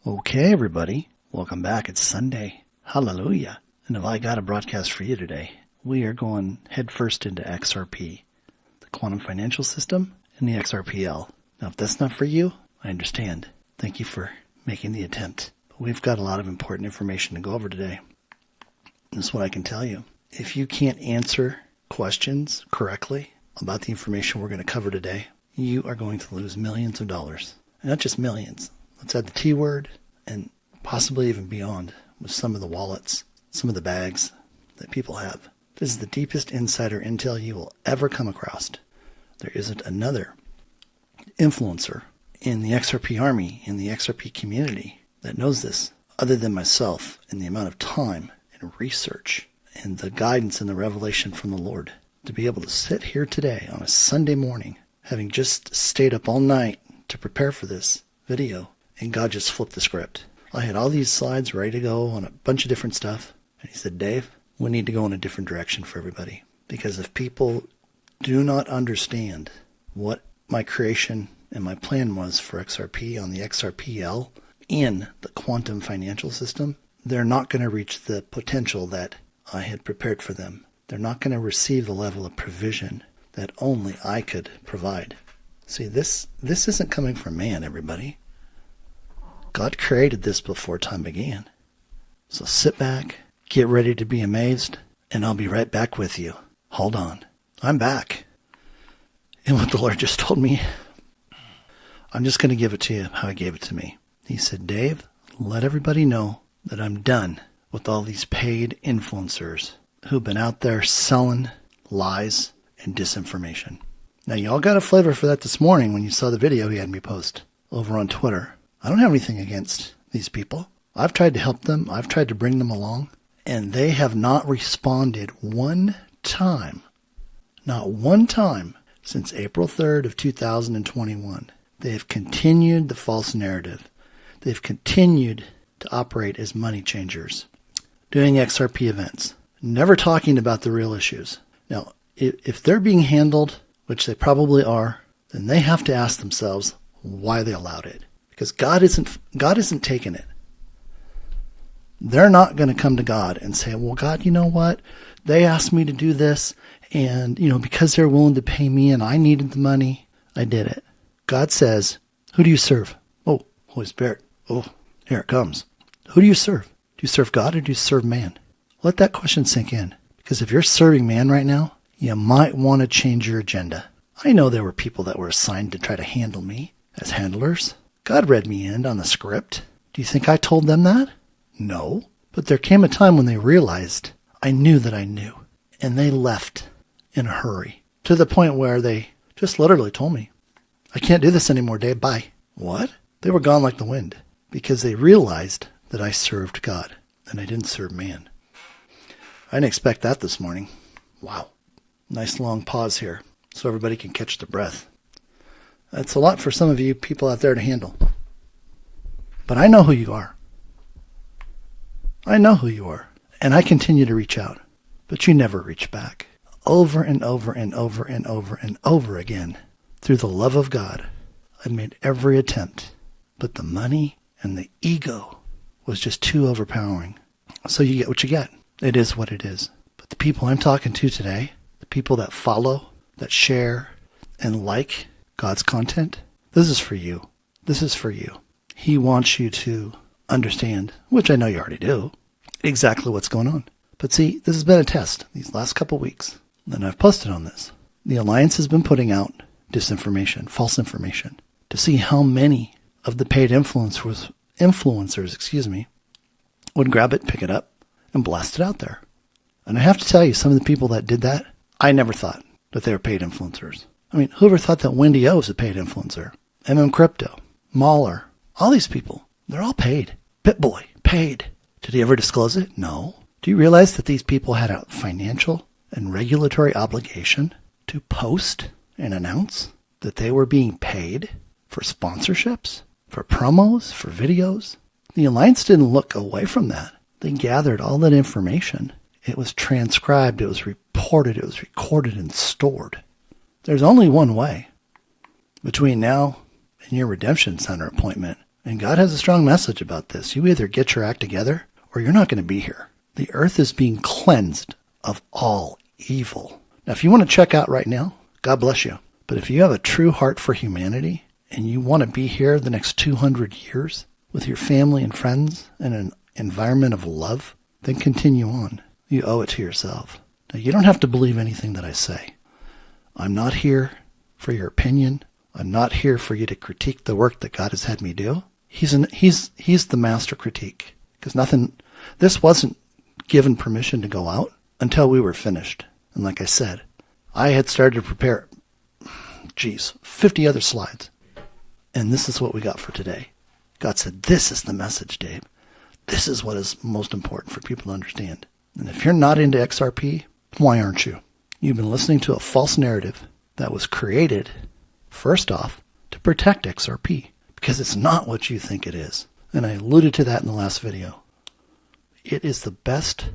Okay, everybody, welcome back. It's Sunday. Hallelujah. And have I got a broadcast for you today? We are going headfirst into XRP, the quantum financial system, and the XRPL. Now, if that's not for you, I understand. Thank you for making the attempt. But we've got a lot of important information to go over today. This is what I can tell you. If you can't answer questions correctly about the information we're going to cover today, you are going to lose millions of dollars. And not just millions. Let's add the T word and possibly even beyond with some of the wallets, some of the bags that people have. This is the deepest insider intel you will ever come across. There isn't another influencer in the XRP army, in the XRP community that knows this other than myself and the amount of time and research and the guidance and the revelation from the Lord to be able to sit here today on a Sunday morning, having just stayed up all night to prepare for this video. And God just flipped the script. I had all these slides ready to go on a bunch of different stuff. And he said, Dave, we need to go in a different direction for everybody. Because if people do not understand what my creation and my plan was for XRP on the XRPL in the quantum financial system, they're not going to reach the potential that I had prepared for them. They're not going to receive the level of provision that only I could provide. See, this isn't coming from man, everybody. God created this before time began. So sit back, get ready to be amazed, and I'll be right back with you. Hold on. I'm back. And what the Lord just told me, I'm just going to give it to you how he gave it to me. He said, Dave, let everybody know that I'm done with all these paid influencers who've been out there selling lies and disinformation. Now, y'all got a flavor for that this morning when you saw the video he had me post over on Twitter. I don't have anything against these people. I've tried to help them. I've tried to bring them along. And they have not responded one time, not one time since April 3rd of 2021. They have continued the false narrative. They've continued to operate as money changers, doing XRP events, never talking about the real issues. Now, if they're being handled, which they probably are, then they have to ask themselves why they allowed it. Because God isn't taking it. They're not going to come to God and say, well, God, you know what? They asked me to do this, and, because they're willing to pay me and I needed the money, I did it. God says, who do you serve? Oh, Holy Spirit. Oh, here it comes. Who do you serve? Do you serve God or do you serve man? Let that question sink in. Because if you're serving man right now, you might want to change your agenda. I know there were people that were assigned to try to handle me as handlers. God read me in on the script. Do you think I told them that? No. But there came a time when they realized I knew that I knew. And they left in a hurry. To the point where they just literally told me, I can't do this anymore, Dave. Bye. What? They were gone like the wind. Because they realized that I served God. And I didn't serve man. I didn't expect that this morning. Wow. Nice long pause here. So everybody can catch their breath. That's a lot for some of you people out there to handle. But I know who you are. I know who you are. And I continue to reach out. But you never reach back. Over and over and over and over and over again. Through the love of God, I made every attempt. But the money and the ego was just too overpowering. So you get what you get. It is what it is. But the people I'm talking to today, the people that follow, that share, and like God's content, this is for you. This is for you. He wants you to understand, which I know you already do, exactly what's going on. But see, this has been a test these last couple weeks, and I've posted on this. The Alliance has been putting out disinformation, false information, to see how many of the paid influencers, would grab it, pick it up, and blast it out there. And I have to tell you, some of the people that did that, I never thought that they were paid influencers. I mean, whoever thought that Wendy O was a paid influencer? Crypto, Mahler, all these people, they're all paid. BitBoy, paid. Did he ever disclose it? No. Do you realize that these people had a financial and regulatory obligation to post and announce that they were being paid for sponsorships, for promos, for videos? The Alliance didn't look away from that. They gathered all that information. It was transcribed, it was reported, it was recorded and stored. There's only one way between now and your redemption center appointment And God has a strong message about this. You either get your act together or you're not going to be here. The earth is being cleansed of all evil. Now, if you want to check out right now, God bless you. But if you have a true heart for humanity and you want to be here the next 200 years with your family and friends in an environment of love, then continue on. You owe it to yourself. Now, you don't have to believe anything that I say. I'm not here for your opinion. I'm not here for you to critique the work that God has had me do. He's the master critique. Because this wasn't given permission to go out until we were finished. And like I said, I had started to prepare, 50 other slides. And this is what we got for today. God said, this is the message, Dave. This is what is most important for people to understand. And if you're not into XRP, why aren't you? You've been listening to a false narrative that was created, first off, to protect XRP. Because it's not what you think it is. And I alluded to that in the last video. It is the best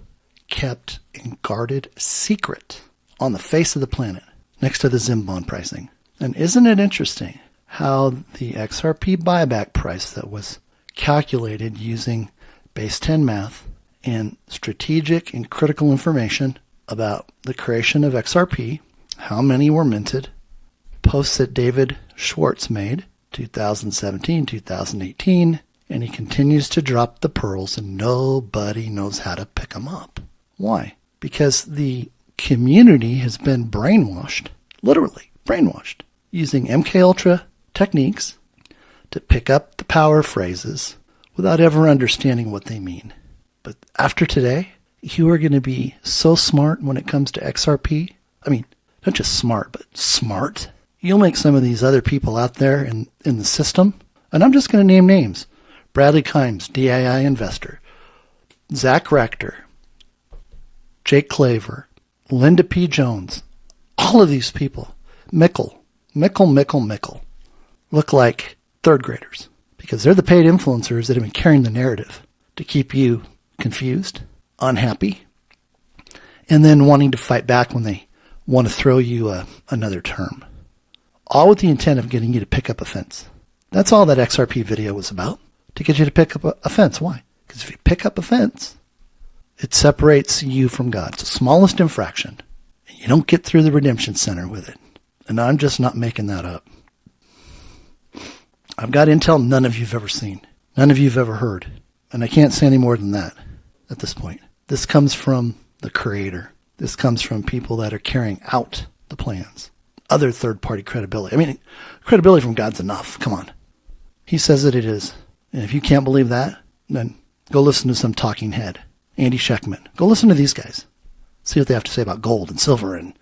kept and guarded secret on the face of the planet, next to the ZIM bond pricing. And isn't it interesting how the XRP buyback price that was calculated using base 10 math and strategic and critical information about the creation of XRP, how many were minted, posts that David Schwartz made, 2017, 2018, and he continues to drop the pearls and nobody knows how to pick them up. Why? Because the community has been brainwashed, literally brainwashed, using MKUltra techniques to pick up the power phrases without ever understanding what they mean. But after today, you are going to be so smart when it comes to XRP. I mean, not just smart, but smart. You'll make some of these other people out there in the system, and I'm just going to name names. Bradley Kimes, DII investor. Zach Rector. Jake Claver. Linda P. Jones. All of these people. Mickle. Look like third graders. Because they're the paid influencers that have been carrying the narrative to keep you confused, unhappy, and then wanting to fight back when they want to throw you another term. All with the intent of getting you to pick up a fence. That's all that XRP video was about, to get you to pick up a fence. Why? Because if you pick up a fence, it separates you from God. It's the smallest infraction. And you don't get through the redemption center with it. And I'm just not making that up. I've got intel none of you have ever seen. None of you have ever heard. And I can't say any more than that at this point. This comes from the Creator. This comes from people that are carrying out the plans. Other third-party credibility. I mean, credibility from God's enough. Come on. He says that it is. And if you can't believe that, then go listen to some talking head. Andy Scheckman. Go listen to these guys. See what they have to say about gold and silver and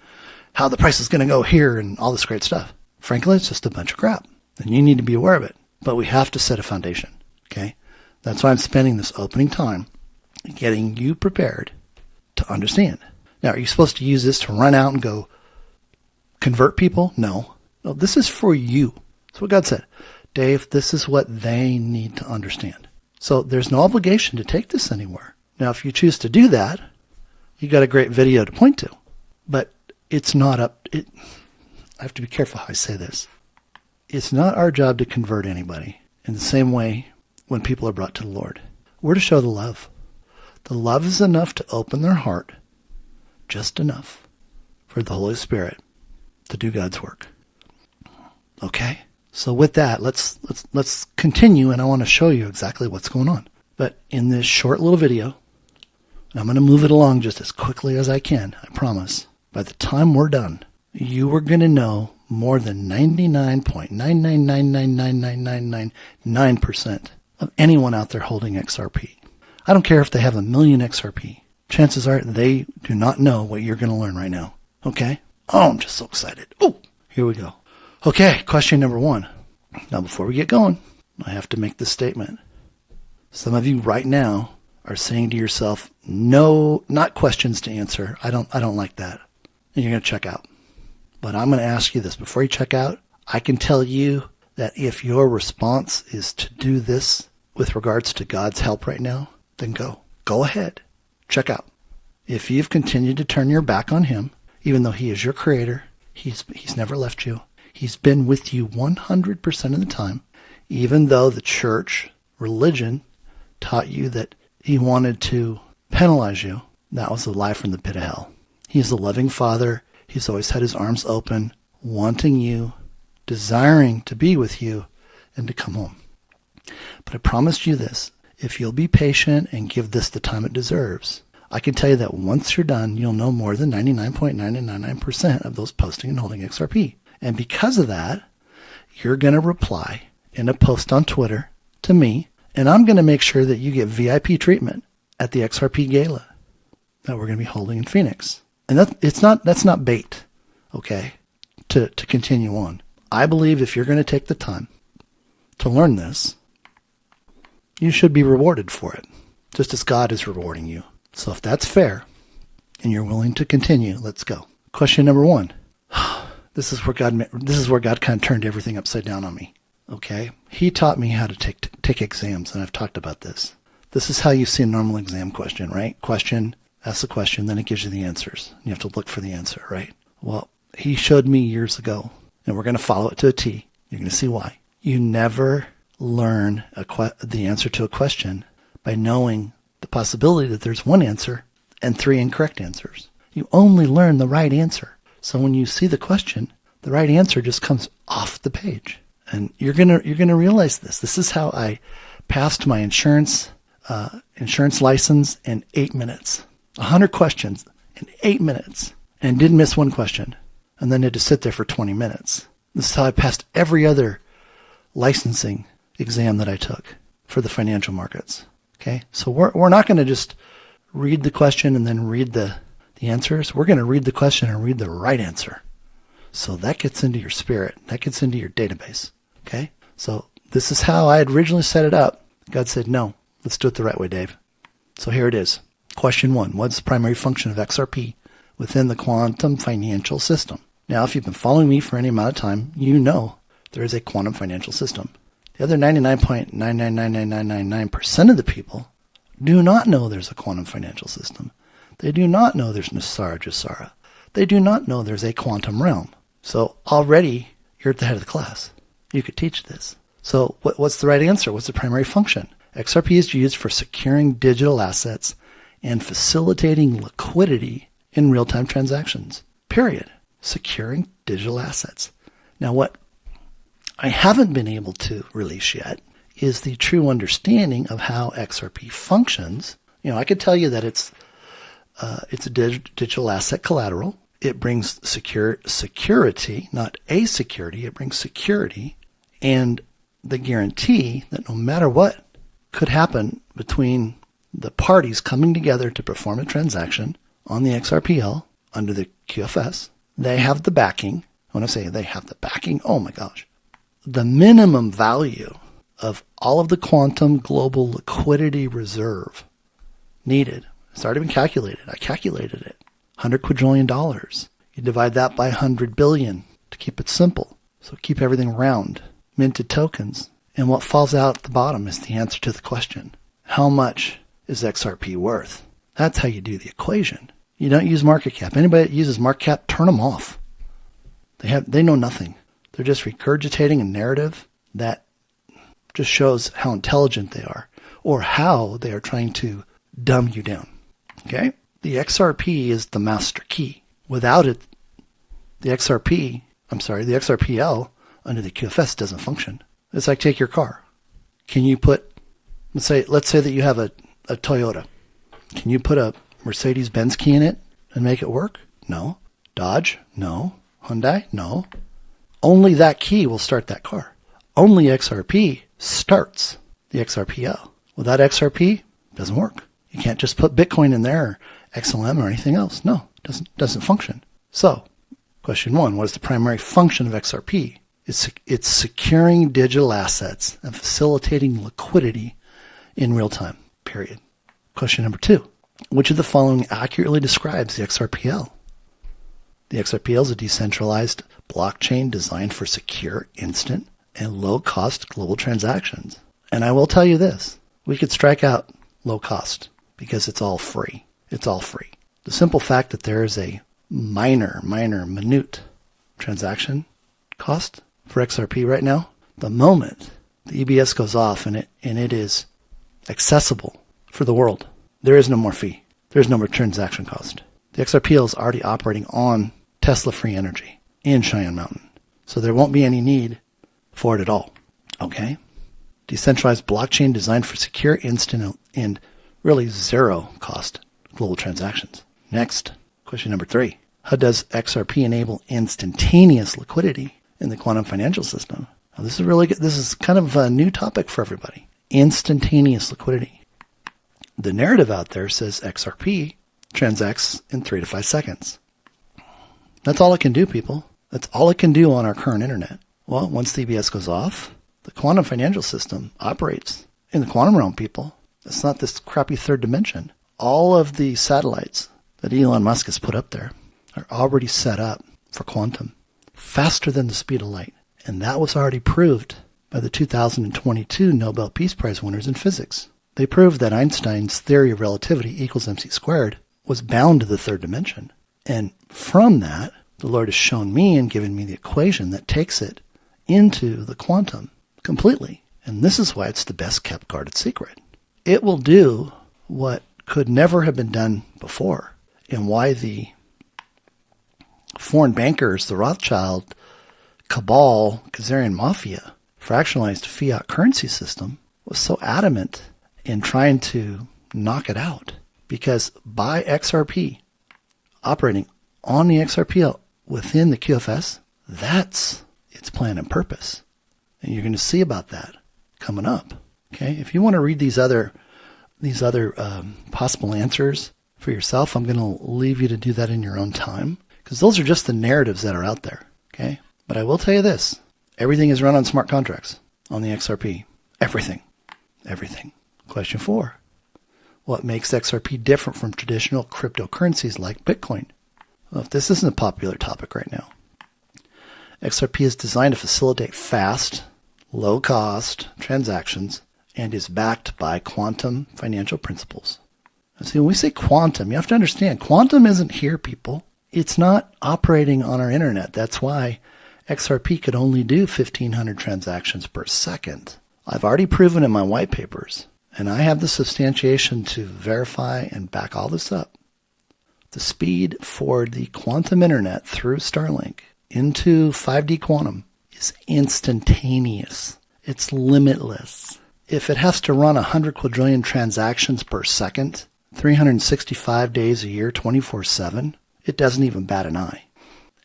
how the price is going to go here and all this great stuff. Frankly, it's just a bunch of crap. And you need to be aware of it. But we have to set a foundation. Okay? That's why I'm spending this opening time getting you prepared to understand. Now, are you supposed to use this to run out and go convert people? No. No, this is for you. That's what God said. Dave, this is what they need to understand. So there's no obligation to take this anywhere. Now, if you choose to do that, you got a great video to point to. But it's not I have to be careful how I say this. It's not our job to convert anybody in the same way when people are brought to the Lord. We're to show the love. The love is enough to open their heart, just enough for the Holy Spirit to do God's work. Okay? So with that, let's continue, and I want to show you exactly what's going on. But in this short little video, I'm going to move it along just as quickly as I can, I promise. By the time we're done, you are going to know more than 99.9999999% of anyone out there holding XRP. I don't care if they have 1 million XRP. Chances are they do not know what you're going to learn right now. Okay? Oh, I'm just so excited. Oh, here we go. Okay, question number 1. Now, before we get going, I have to make this statement. Some of you right now are saying to yourself, no, not questions to answer. I don't like that. And you're going to check out. But I'm going to ask you this. Before you check out, I can tell you that if your response is to do this with regards to God's help right now, then go. Go ahead. Check out. If you've continued to turn your back on Him, even though He is your Creator, He's never left you. He's been with you 100% of the time. Even though the church, religion, taught you that he wanted to penalize you, that was a lie from the pit of hell. He's a loving Father. He's always had his arms open, wanting you, desiring to be with you, and to come home. But I promised you this. If you'll be patient and give this the time it deserves, I can tell you that once you're done, you'll know more than 99.999% of those posting and holding XRP. And because of that, you're going to reply in a post on Twitter to me, and I'm going to make sure that you get VIP treatment at the XRP Gala that we're going to be holding in Phoenix. And that's not bait, okay, to continue on. I believe if you're going to take the time to learn this, you should be rewarded for it, just as God is rewarding you. So if that's fair and you're willing to continue, let's go. Question number 1. This is where God kind of turned everything upside down on me. Okay? He taught me how to take exams, and I've talked about this. This is how you see a normal exam question, right? Question, ask the question, then it gives you the answers. You have to look for the answer, right? Well, he showed me years ago, and we're going to follow it to a T. You're going to see why. You never learn the answer to a question by knowing the possibility that there's one answer and 3 incorrect answers. You only learn the right answer. So when you see the question, the right answer just comes off the page. And you're gonna realize this. This is how I passed my insurance license in 8 minutes. 100 questions in 8 minutes, and didn't miss one question, and then had to sit there for 20 minutes. This is how I passed every other licensing exam that I took for the financial markets. Okay, so we're not going to just read the question and then read the answers. We're going to read the question and read the right answer. So that gets into your spirit. That gets into your database. Okay, so this is how I had originally set it up. God said, no, let's do it the right way, Dave. So here it is. Question 1, what's the primary function of XRP within the quantum financial system? Now, if you've been following me for any amount of time, you know there is a quantum financial system. The other 99.9999999% of the people do not know there's a quantum financial system. They do not know there's Nasara Jasara. They do not know there's a quantum realm. So already you're at the head of the class. You could teach this. So what's the right answer? What's the primary function? XRP is used for securing digital assets and facilitating liquidity in real-time transactions. Period. Securing digital assets. Now, what I haven't been able to release yet is the true understanding of how XRP functions. You know, I could tell you that it's a digital asset collateral. It brings security, not a security. It brings security and the guarantee that no matter what could happen between the parties coming together to perform a transaction on the XRPL under the QFS, they have the backing. When I say they have the backing, oh my gosh. The minimum value of all of the quantum global liquidity reserve needed. It's already been calculated. I calculated it. $100 quadrillion. You divide that by 100 billion to keep it simple. So keep everything round. Minted tokens. And what falls out at the bottom is the answer to the question. How much is XRP worth? That's how you do the equation. You don't use market cap. Anybody that uses market cap, turn them off. They know nothing. They're just regurgitating a narrative that just shows how intelligent they are or how they are trying to dumb you down. Okay? The XRP is the master key. Without it, the XRPL under the QFS doesn't function. It's like take your car. Can you put, let's say that you have a Toyota. Can you put a Mercedes-Benz key in it and make it work? No. Dodge? No. Hyundai? No. Only that key will start that car. Only XRP starts the XRPL. Without XRP, it doesn't work. You can't just put Bitcoin in there or XLM or anything else. No, it doesn't function. So, question 1, what is the primary function of XRP? It's securing digital assets and facilitating liquidity in real time, period. Question number 2, which of the following accurately describes the XRPL? The XRPL is a decentralized blockchain designed for secure, instant, and low-cost global transactions. And I will tell you this, we could strike out low cost because it's all free. It's all free. The simple fact that there is a minute transaction cost for XRP right now, the moment the EBS goes off and it is accessible for the world, there is no more fee. There's no more transaction cost. The XRP is already operating on Tesla-free energy in Cheyenne Mountain. So there won't be any need for it at all. Okay? Decentralized blockchain designed for secure, instant, and really zero cost global transactions. Next, question number 3. How does XRP enable instantaneous liquidity in the quantum financial system? Now, this is really good. This is kind of a new topic for everybody. Instantaneous liquidity. The narrative out there says XRP transacts in 3 to 5 seconds. That's all it can do, people. That's all it can do on our current internet. Well, once the EBS goes off, the quantum financial system operates in the quantum realm, people. It's not this crappy third dimension. All of the satellites that Elon Musk has put up there are already set up for quantum, faster than the speed of light. And that was already proved by the 2022 Nobel Peace Prize winners in physics. They proved that Einstein's theory of relativity equals mc squared was bound to the third dimension. And from that, the Lord has shown me and given me the equation that takes it into the quantum completely. And this is why it's the best kept guarded secret. It will do what could never have been done before, and why the foreign bankers, the Rothschild cabal, Khazarian mafia, fractionalized fiat currency system was so adamant in trying to knock it out. Because by XRP operating on the XRP within the QFS, that's its plan and purpose. And you're going to see about that coming up. Okay, if you want to read these other possible answers for yourself, I'm going to leave you to do that in your own time, because those are just the narratives that are out there. Okay, but I will tell you this: everything is run on smart contracts on the XRP. Everything. Question 4. What makes XRP different from traditional cryptocurrencies like Bitcoin? Well, if this isn't a popular topic right now, XRP is designed to facilitate fast, low-cost transactions and is backed by quantum financial principles. And see, when we say quantum, you have to understand, quantum isn't here, people. It's not operating on our internet. That's why XRP could only do 1,500 transactions per second. I've already proven in my white papers, and I have the substantiation to verify and back all this up. The speed for the quantum internet through Starlink into 5D quantum is instantaneous. It's limitless. If it has to run 100 quadrillion transactions per second, 365 days a year, 24/7, it doesn't even bat an eye.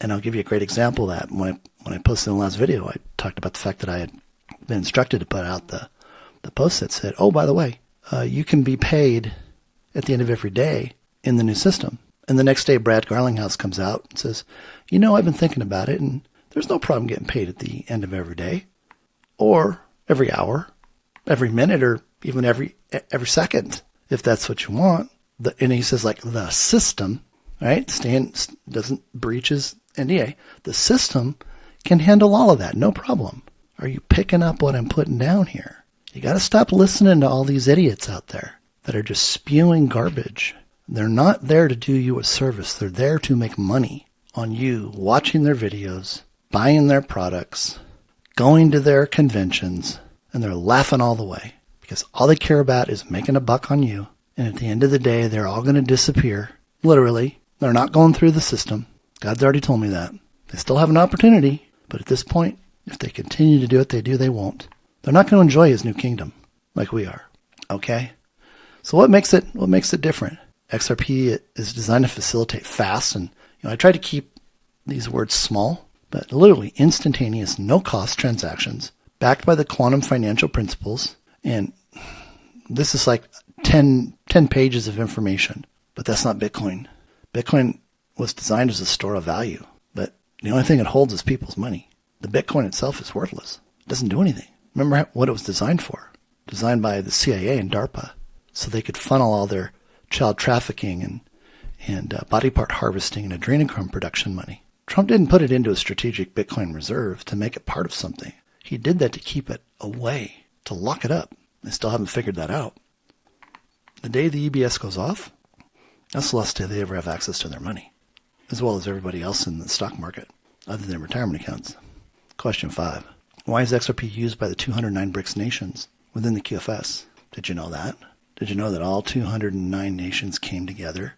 And I'll give you a great example of that. When I posted in the last video, I talked about the fact that I had been instructed to put out the post that said, oh, by the way, you can be paid at the end of every day in the new system. And the next day, Brad Garlinghouse comes out and says, I've been thinking about it, and there's no problem getting paid at the end of every day, or every hour, every minute, or even every second, if that's what you want. And he says, like, the system, right, doesn't breaches NDA. The system can handle all of that, no problem. Are you picking up what I'm putting down here? You got to stop listening to all these idiots out there that are just spewing garbage. They're not there to do you a service. They're there to make money on you watching their videos, buying their products, going to their conventions, and they're laughing all the way because all they care about is making a buck on you. And at the end of the day, they're all going to disappear. Literally, they're not going through the system. God's already told me that. They still have an opportunity, but at this point, if they continue to do what they do, they won't. They're not going to enjoy his new kingdom like we are. Okay? So what makes it different? XRP is designed to facilitate fast, and I try to keep these words small, but literally instantaneous, no-cost transactions backed by the quantum financial principles. And this is like 10 pages of information, but that's not Bitcoin. Bitcoin was designed as a store of value, but the only thing it holds is people's money. The Bitcoin itself is worthless. It doesn't do anything. Remember what it was designed for? Designed by the CIA and DARPA, so they could funnel all their child trafficking and body part harvesting and adrenochrome production money. Trump didn't put it into a strategic Bitcoin reserve to make it part of something. He did that to keep it away, to lock it up. They still haven't figured that out. The day the EBS goes off, that's the last day they ever have access to their money, as well as everybody else in the stock market, other than retirement accounts. Question 5. Why is XRP used by the 209 BRICS nations within the QFS? Did you know that? Did you know that all 209 nations came together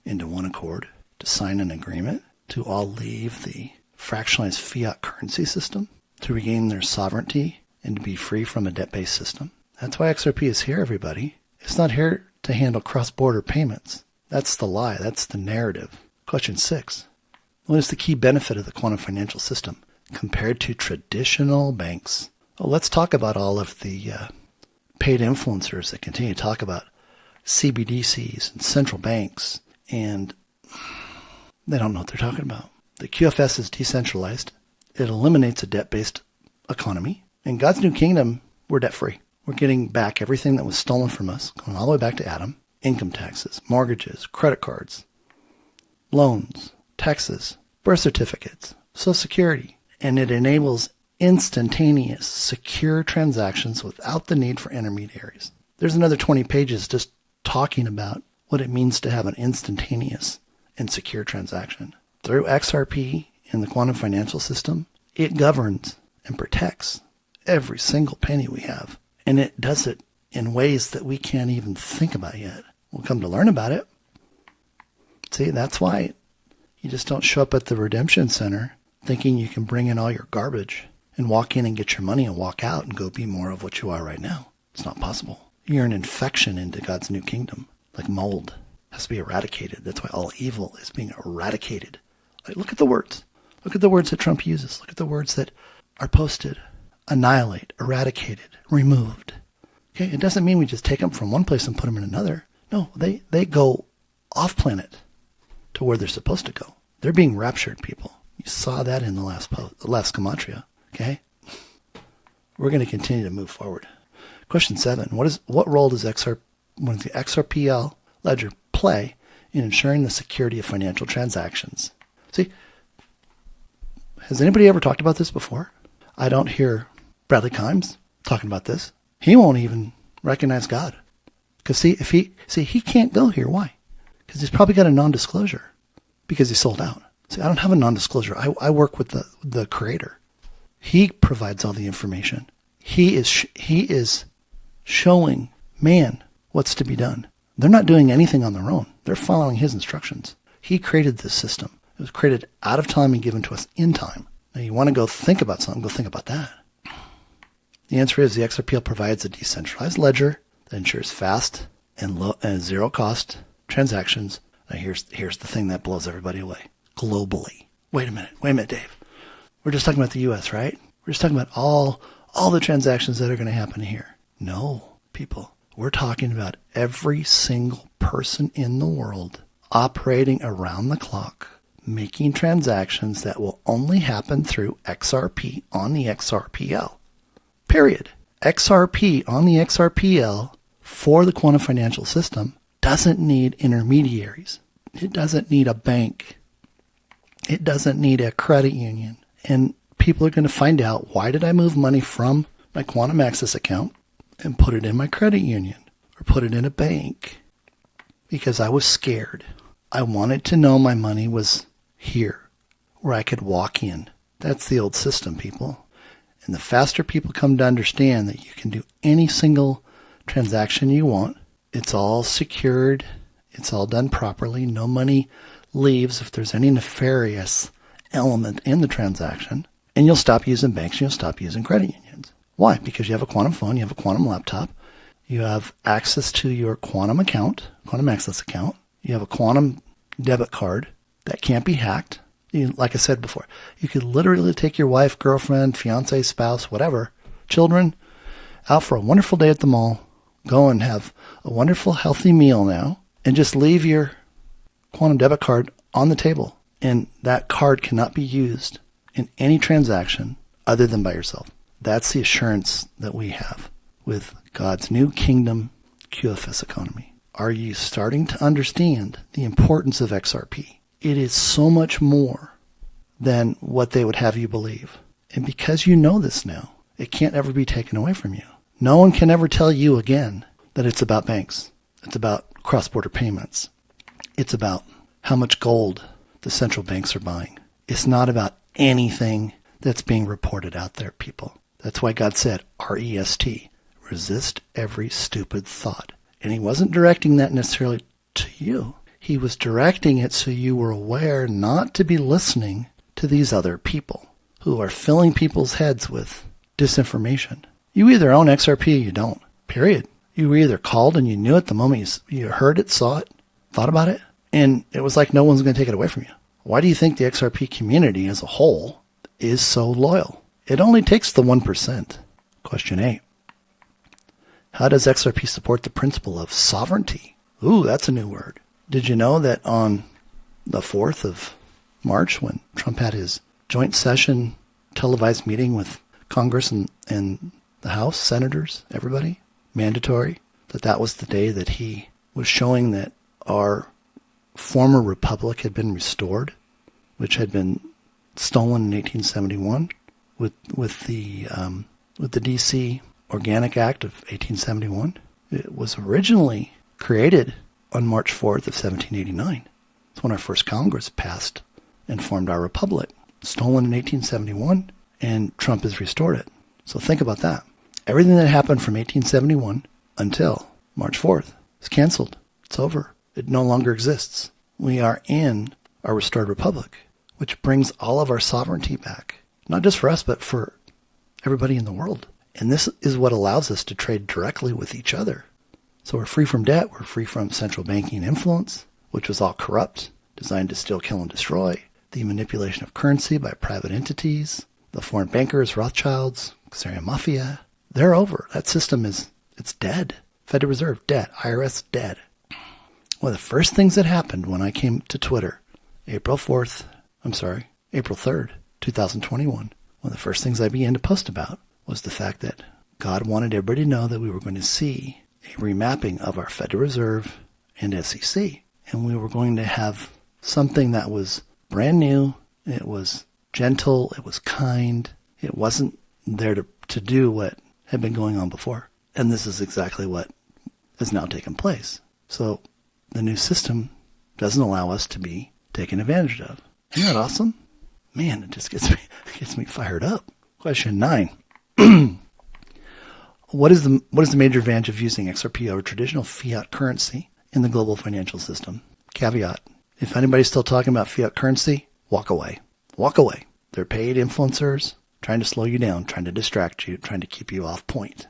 into one accord to sign an agreement to all leave the fractionalized fiat currency system to regain their sovereignty and to be free from a debt-based system? That's why XRP is here, everybody. It's not here to handle cross-border payments. That's the lie. That's the narrative. Question 6. What is the key benefit of the quantum financial system compared to traditional banks? Well, let's talk about all of the paid influencers that continue to talk about CBDCs and central banks, and they don't know what they're talking about. The QFS is decentralized. It eliminates a debt-based economy. In God's new kingdom, we're debt-free. We're getting back everything that was stolen from us, going all the way back to Adam. Income taxes, mortgages, credit cards, loans, taxes, birth certificates, Social Security. And it enables instantaneous, secure transactions without the need for intermediaries. There's another 20 pages just talking about what it means to have an instantaneous and secure transaction. Through XRP in the quantum financial system, it governs and protects every single penny we have. And it does it in ways that we can't even think about yet. We'll come to learn about it. See, that's why you just don't show up at the redemption center thinking you can bring in all your garbage and walk in and get your money and walk out and go be more of what you are right now. It's not possible. You're an infection into God's new kingdom, like mold. It has to be eradicated. That's why all evil is being eradicated. Like, look at the words. Look at the words that Trump uses. Look at the words that are posted. Annihilate, eradicated, removed. Okay, it doesn't mean we just take them from one place and put them in another. No, they go off planet to where they're supposed to go. They're being raptured, people. You saw that in the last gematria. Okay, we're going to continue to move forward. Question 7: What role does the XRPL ledger play in ensuring the security of financial transactions? See, has anybody ever talked about this before? I don't hear Bradley Kimes talking about this. He won't even recognize God. Because he can't go here. Why? Because he's probably got a non-disclosure. Because he sold out. See, I don't have a non-disclosure. I work with the creator. He provides all the information. He is showing man what's to be done. They're not doing anything on their own. They're following his instructions. He created this system. It was created out of time and given to us in time. Now you want to go think about something, go think about that. The answer is the XRPL provides a decentralized ledger that ensures fast and zero cost transactions. Now here's the thing that blows everybody away. Globally. Wait a minute, Dave. We're just talking about the US, right? We're just talking about all the transactions that are going to happen here. No, people. We're talking about every single person in the world operating around the clock, making transactions that will only happen through XRP on the XRPL. Period. XRP on the XRPL for the quantum financial system doesn't need intermediaries. It doesn't need a bank. It doesn't need a credit union. And people are going to find out, why did I move money from my quantum access account and put it in my credit union or put it in a bank? Because I was scared. I wanted to know my money was here where I could walk in. That's the old system, people. And the faster people come to understand that you can do any single transaction you want, it's all secured, it's all done properly, no money leaves if there's any nefarious element in the transaction, and you'll stop using banks and you'll stop using credit unions. Why? Because you have a quantum phone, you have a quantum laptop, you have access to your quantum account, quantum access account, you have a quantum debit card that can't be hacked. Like I said before, you could literally take your wife, girlfriend, fiance, spouse, whatever, children, out for a wonderful day at the mall, go and have a wonderful, healthy meal now, and just leave your quantum debit card on the table. And that card cannot be used in any transaction other than by yourself. That's the assurance that we have with God's new kingdom QFS economy. Are you starting to understand the importance of XRP? It is so much more than what they would have you believe. And because you know this now, it can't ever be taken away from you. No one can ever tell you again that it's about banks. It's about cross-border payments. It's about how much gold the central banks are buying. It's not about anything that's being reported out there, people. That's why God said, R-E-S-T, resist every stupid thought. And he wasn't directing that necessarily to you. He was directing it so you were aware not to be listening to these other people who are filling people's heads with disinformation. You either own XRP or you don't, period. You were either called and you knew it the moment you heard it, saw it, thought about it, and it was like no one's going to take it away from you. Why do you think the XRP community as a whole is so loyal? It only takes the 1%. Question 8. How does XRP support the principle of sovereignty? Ooh, that's a new word. Did you know that on the 4th of March, when Trump had his joint session televised meeting with Congress and the House, senators, everybody, mandatory, that was the day that he was showing that our former republic had been restored, which had been stolen in 1871 with the D.C. Organic Act of 1871. It was originally created on March 4th of 1789. It's when our first Congress passed and formed our republic. Stolen in 1871, and Trump has restored it. So think about that. Everything that happened from 1871 until March 4th is canceled. It's over. It no longer exists. We are in our restored republic, which brings all of our sovereignty back. Not just for us, but for everybody in the world. And this is what allows us to trade directly with each other. So we're free from debt. We're free from central banking influence, which was all corrupt, designed to steal, kill, and destroy. The manipulation of currency by private entities, the foreign bankers, Rothschilds, Syrian mafia. They're over. That system it's dead. Federal Reserve, dead. IRS, dead. One of the first things that happened when I came to Twitter, April 3rd, 2021, one of the first things I began to post about was the fact that God wanted everybody to know that we were going to see a remapping of our Federal Reserve and SEC. And we were going to have something that was brand new. It was gentle. It was kind. It wasn't there to do what had been going on before. And this is exactly what has now taken place. So the new system doesn't allow us to be taken advantage of. Isn't that awesome? Man, it just gets me fired up. Question 9. What is the major advantage of using XRP over traditional fiat currency in the global financial system? Caveat. If anybody's still talking about fiat currency, walk away. Walk away. They're paid influencers trying to slow you down, trying to distract you, trying to keep you off point.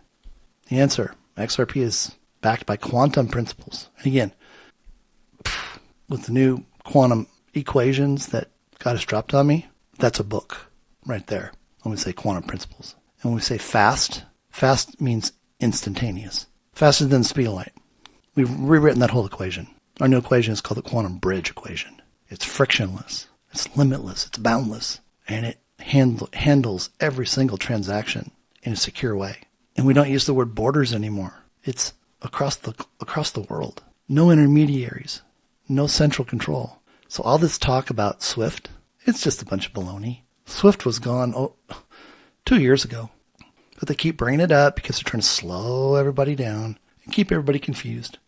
The answer, XRP is backed by quantum principles. And again, with the new quantum equations that God has dropped on me, that's a book right there when we say quantum principles. And when we say fast means instantaneous. Faster than the speed of light. We've rewritten that whole equation. Our new equation is called the quantum bridge equation. It's frictionless. It's limitless. It's boundless. And it handles every single transaction in a secure way. And we don't use the word borders anymore. It's across the world. No intermediaries. No central control. So all this talk about SWIFT, it's just a bunch of baloney. SWIFT was gone 2 years ago. But they keep bringing it up because they're trying to slow everybody down and keep everybody confused.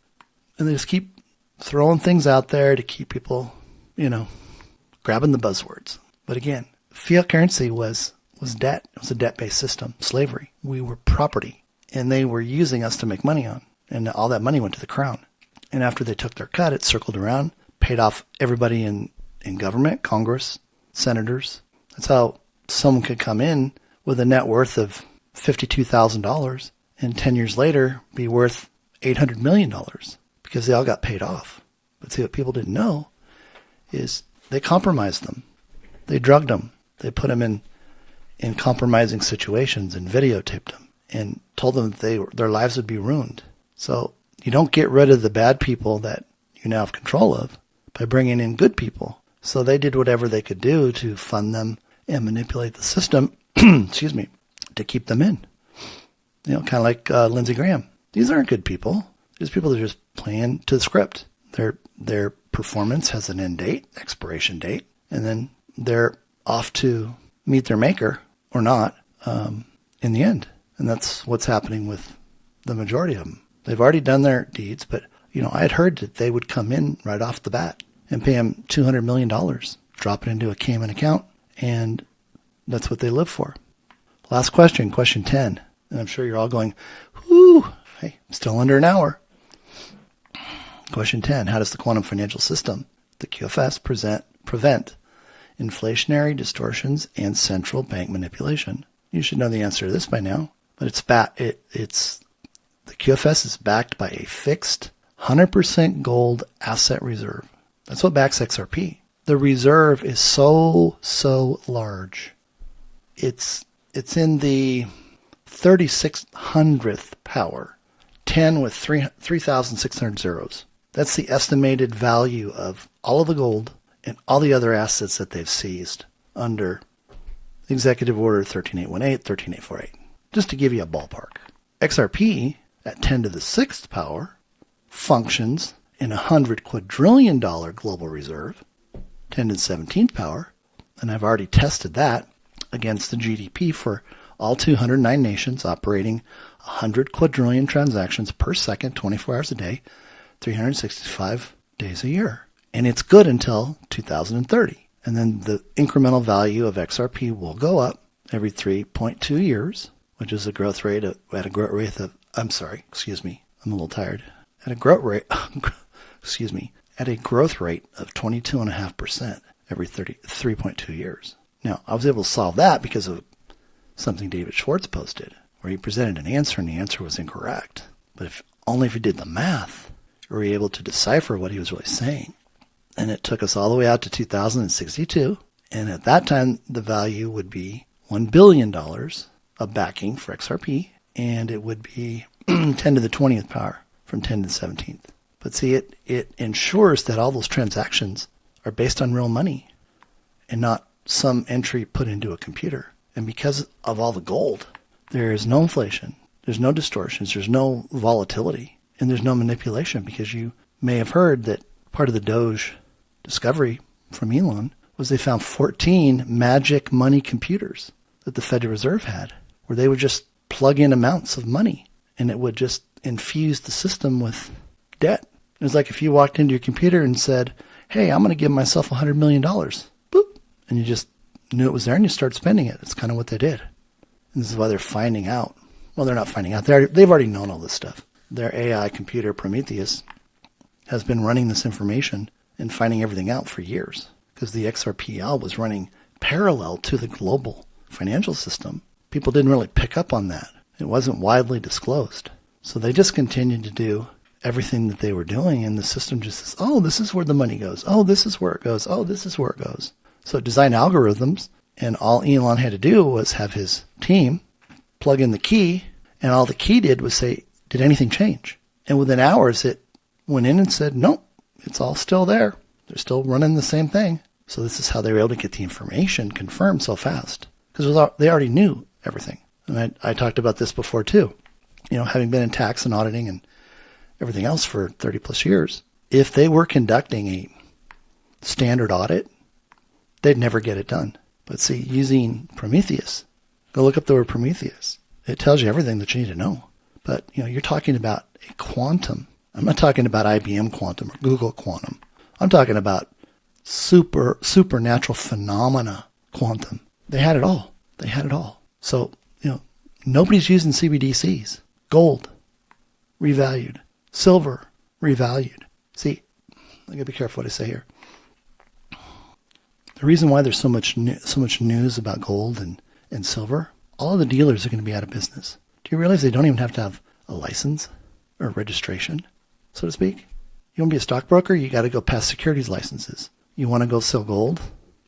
And they just keep throwing things out there to keep people, grabbing the buzzwords. But again, fiat currency was debt. It was a debt-based system, slavery. We were property, and they were using us to make money on. And all that money went to the crown. And after they took their cut, it circled around, paid off everybody in government, Congress, senators. That's how someone could come in with a net worth of $52,000 and 10 years later be worth $800 million because they all got paid off. But see, what people didn't know is they compromised them. They drugged them. They put them in compromising situations and videotaped them and told them that their lives would be ruined. So you don't get rid of the bad people that you now have control of by bringing in good people. So they did whatever they could do to fund them and manipulate the system, excuse me, to keep them in. Kind of like Lindsey Graham. These aren't good people. These people are just playing to the script. Their performance has an end date, expiration date, and then they're off to meet their maker or not in the end. And that's what's happening with the majority of them. They've already done their deeds, but I had heard that they would come in right off the bat and pay them $200 million, drop it into a Cayman account, and that's what they live for. Last question, question 10. And I'm sure you're all going, whoo, hey, still under an hour. Question 10, how does the quantum financial system, the QFS, prevent inflationary distortions and central bank manipulation? You should know the answer to this by now, but the QFS is backed by a fixed 100% gold asset reserve. That's what backs XRP. The reserve is so large. It's in the 3600th power, 10 with 3,600 zeros. That's the estimated value of all of the gold and all the other assets that they've seized under Executive Order 13818, 13848. Just to give you a ballpark. XRP at 10 to the 6th power functions in a $100 quadrillion global reserve, 10 to the 17th power, and I've already tested that against the GDP for all 209 nations operating 100 quadrillion transactions per second, 24 hours a day, 365 days a year. And it's good until 2030. And then the incremental value of XRP will go up every 3.2 years, which is a growth rate of, I'm a little tired. At a growth rate, at a growth rate of 22.5% every 3.2 years. Now, I was able to solve that because of something David Schwartz posted, where he presented an answer and the answer was incorrect. But only if you did the math, were you able to decipher what he was really saying. And it took us all the way out to 2062. And at that time, the value would be $1 billion of backing for XRP. And it would be 10 to the 20th power from 10 to the 17th. But see, it ensures that all those transactions are based on real money and not some entry put into a computer. And because of all the gold, there is no inflation, there's no distortions, there's no volatility, and there's no manipulation, because you may have heard that part of the Doge discovery from Elon was they found 14 magic money computers that the Federal Reserve had, where they would just plug in amounts of money and it would just infuse the system with debt. It was like if you walked into your computer and said, hey, I'm going to give myself $100 million. Boop. And you just knew it was there and you started spending it. It's kind of what they did. And this is why they're finding out. Well, they're not finding out. They've already known all this stuff. Their AI computer, Prometheus, has been running this information and finding everything out for years, because the XRPL was running parallel to the global financial system. People didn't really pick up on that. It wasn't widely disclosed. So they just continued to do everything that they were doing, and the system just says, oh, this is where the money goes. Oh, this is where it goes. Oh, this is where it goes. So it designed algorithms, and all Elon had to do was have his team plug in the key, and all the key did was say, did anything change? And within hours, it went in and said, nope, it's all still there. They're still running the same thing. So this is how they were able to get the information confirmed so fast, because they already knew everything. And I talked about this before too. You know, having been in tax and auditing and everything else for 30 plus years, if they were conducting a standard audit, they'd never get it done. But see, using Prometheus, go look up the word Prometheus. It tells you everything that you need to know. But, you know, you're talking about a quantum. I'm not talking about IBM quantum or Google quantum. I'm talking about supernatural phenomena quantum. They had it all. They had it all. So, you know, nobody's using CBDCs. Gold, revalued. Silver, revalued. See, I gotta be careful what I say here. The reason why there's so much news about gold and silver, all of the dealers are going to be out of business. Do you realize they don't even have to have a license or registration, so to speak? You want to be a stockbroker, you got to go past securities licenses. You want to go sell gold,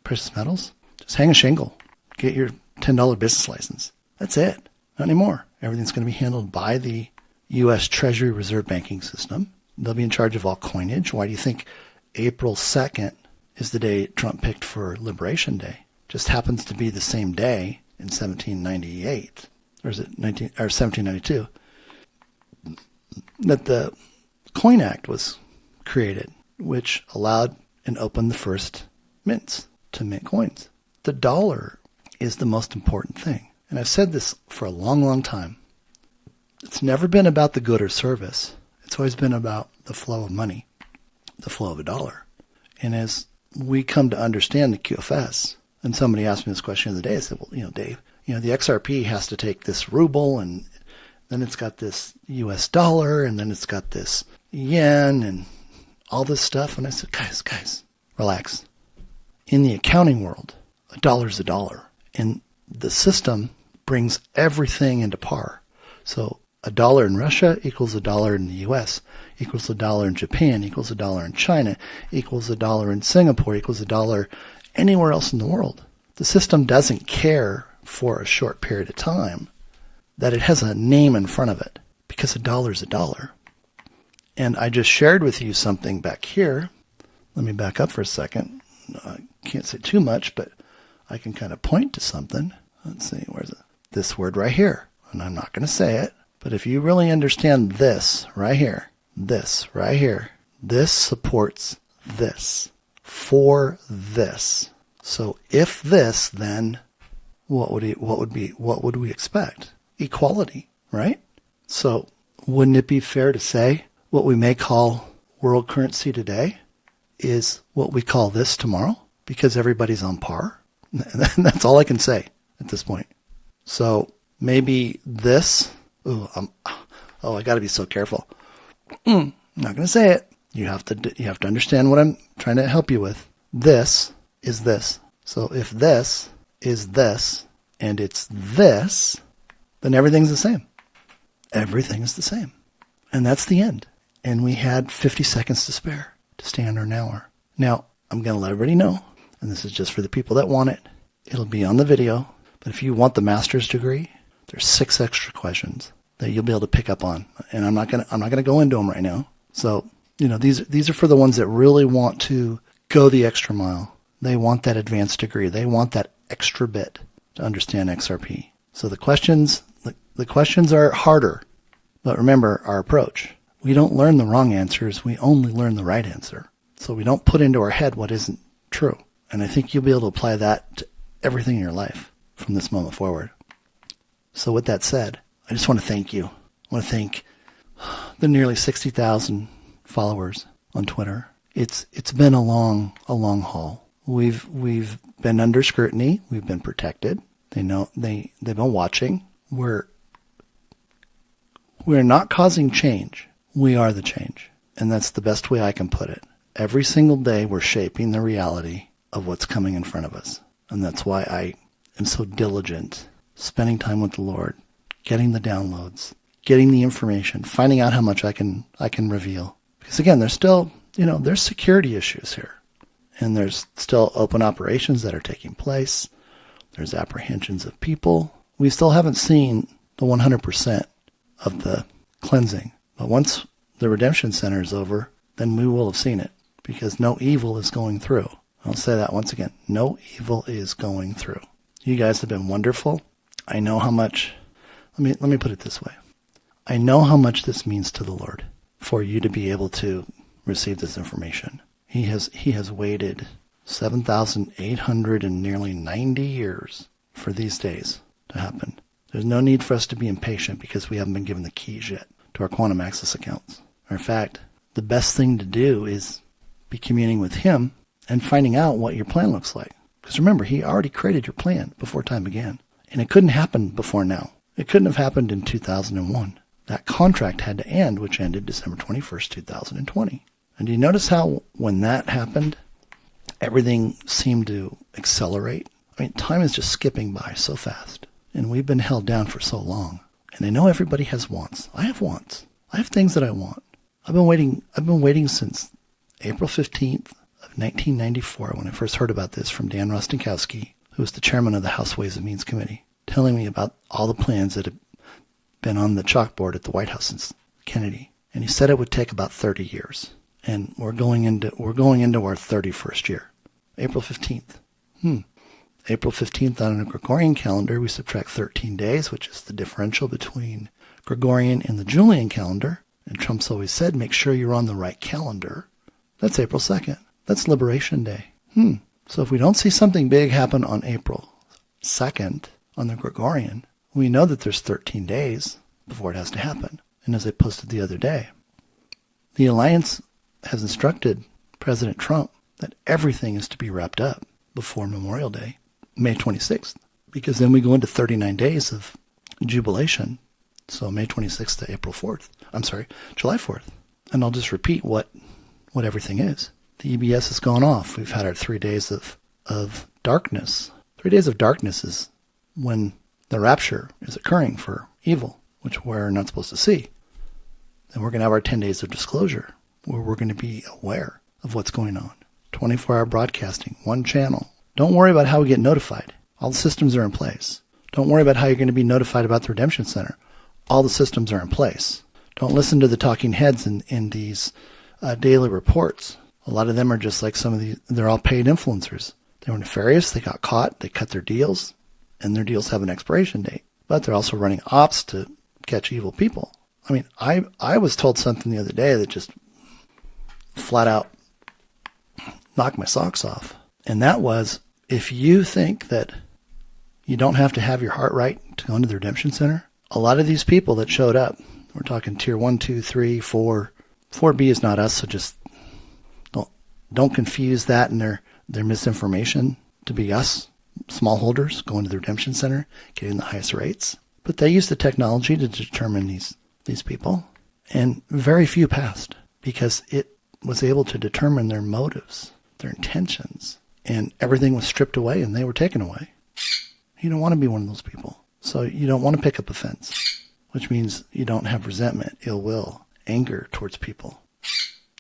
precious metals, just hang a shingle. Get your $10 business license. That's it. Not anymore. Everything's going to be handled by the U.S. Treasury Reserve Banking System. They'll be in charge of all coinage. Why do you think April 2nd is the day Trump picked for Liberation Day? Just happens to be the same day in 1798, or is it 1792, that the Coin Act was created, which allowed and opened the first mints to mint coins. The dollar is the most important thing. And I've said this for a long, long time. It's never been about the good or service. It's always been about the flow of money, the flow of a dollar. And as we come to understand the QFS, and somebody asked me this question the other day, I said, well, you know, Dave, The XRP has to take this ruble, and then it's got this US dollar, and then it's got this yen and all this stuff. And I said, guys, relax. In the accounting world, a dollar's a dollar. And the system brings everything into par. So a dollar in Russia equals a dollar in the US, equals a dollar in Japan, equals a dollar in China, equals a dollar in Singapore, equals a dollar anywhere else in the world. The system doesn't care for a short period of time that it has a name in front of it, because a dollar's a dollar. And I just shared with you something back here. Let me back up for a second. I can't say too much, but I can kind of point to something. Let's see, where's it? This word right here. And I'm not going to say it, but if you really understand this right here, this supports this for this. So if this, then what would we expect? Equality, right? So wouldn't it be fair to say what we may call world currency today is what we call this tomorrow, because everybody's on par? And that's all I can say at this point. So maybe this, I got to be so careful. I'm not going to say it. You have to understand what I'm trying to help you with. This is this. So if this is this and it's this, then everything's the same. Everything is the same. And that's the end. And we had 50 seconds to spare to stay under an hour. Now, I'm going to let everybody know, and this is just for the people that want it. It'll be on the video. But if you want the master's degree, there's 6 extra questions that you'll be able to pick up on. And I'm not going to go into them right now. So, these are for the ones that really want to go the extra mile. They want that advanced degree. They want that extra bit to understand XRP. So the questions are harder. But remember our approach. We don't learn the wrong answers. We only learn the right answer. So we don't put into our head what isn't true. And I think you'll be able to apply that to everything in your life from this moment forward. So with that said, I just want to thank you. I want to thank the nearly 60,000 followers on Twitter. It's been a long haul. We've been under scrutiny. We've been protected. They've been watching. We're not causing change. We are the change. And that's the best way I can put it. Every single day we're shaping the reality of what's coming in front of us. And that's why I am so diligent, spending time with the Lord, getting the downloads, getting the information, finding out how much I can reveal. Because again, there's still, there's security issues here. And there's still open operations that are taking place. There's apprehensions of people. We still haven't seen the 100% of the cleansing. But once the redemption center is over, then we will have seen it, because no evil is going through. I'll say that once again. No evil is going through. You guys have been wonderful. I know how much, let me put it this way. I know how much this means to the Lord for you to be able to receive this information. He has waited 7,800 and nearly 90 years for these days to happen. There's no need for us to be impatient because we haven't been given the keys yet to our quantum access accounts. In fact, the best thing to do is be communing with Him and finding out what your plan looks like. Because remember, He already created your plan before time began. And it couldn't happen before now. It couldn't have happened in 2001. That contract had to end, which ended December 21st, 2020. And do you notice how when that happened, everything seemed to accelerate? I mean, time is just skipping by so fast. And we've been held down for so long. And I know everybody has wants. I have wants. I have things that I want. I've been waiting since April 15th of 1994 when I first heard about this from Dan Rostenkowski, who was the chairman of the House Ways and Means Committee, telling me about all the plans that had been on the chalkboard at the White House since Kennedy. And he said it would take about 30 years. And we're going into our 31st year. April 15th. April 15th on a Gregorian calendar, we subtract 13 days, which is the differential between Gregorian and the Julian calendar. And Trump's always said, make sure you're on the right calendar. That's April 2nd. That's Liberation Day. So if we don't see something big happen on April 2nd on the Gregorian, we know that there's 13 days before it has to happen. And as I posted the other day, the Alliance has instructed President Trump that everything is to be wrapped up before Memorial Day, May 26th. because then we go into 39 days of jubilation. So May 26th to July 4th. And I'll just repeat what everything is. The EBS has gone off. We've had our 3 days of darkness. 3 days of darkness is when the rapture is occurring for evil, which we're not supposed to see. Then we're going to have our 10 days of disclosure, where we're going to be aware of what's going on. 24-hour broadcasting, one channel. Don't worry about how we get notified. All the systems are in place. Don't worry about how you're going to be notified about the Redemption Center. All the systems are in place. Don't listen to the talking heads in these daily reports. A lot of them are just like they're all paid influencers. They were nefarious, they got caught, they cut their deals, and their deals have an expiration date. But they're also running ops to catch evil people. I mean, I was told something the other day that just flat out knocked my socks off. And that was, if you think that you don't have to have your heart right to go into the Redemption Center, a lot of these people that showed up, we're talking tier 1, 2, 3, 4. 4B is not us, so just don't confuse that and their misinformation to be us, smallholders, going to the Redemption Center, getting the highest rates. But they used the technology to determine these people, and very few passed because it was able to determine their motives, their intentions, and everything was stripped away and they were taken away. You don't want to be one of those people. So you don't want to pick up offense, which means you don't have resentment, ill will, anger towards people.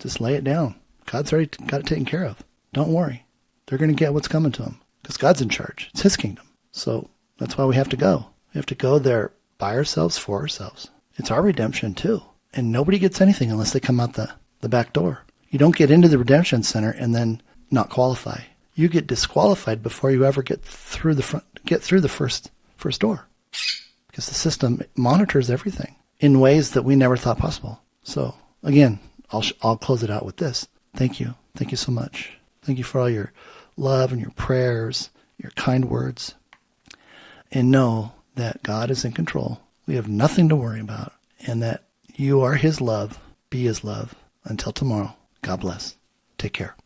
Just lay it down. God's already got it taken care of. Don't worry. They're going to get what's coming to them because God's in charge. It's his kingdom. So that's why we have to go. We have to go there by ourselves, for ourselves. It's our redemption too. And nobody gets anything unless they come out the back door. You don't get into the Redemption Center and then not qualify. You get disqualified before you ever get through the first door. Because the system monitors everything in ways that we never thought possible. So again, I'll close it out with this. Thank you. Thank you so much. Thank you for all your love and your prayers, your kind words. And know that God is in control. We have nothing to worry about. And that you are his love. Be his love. Until tomorrow, God bless. Take care.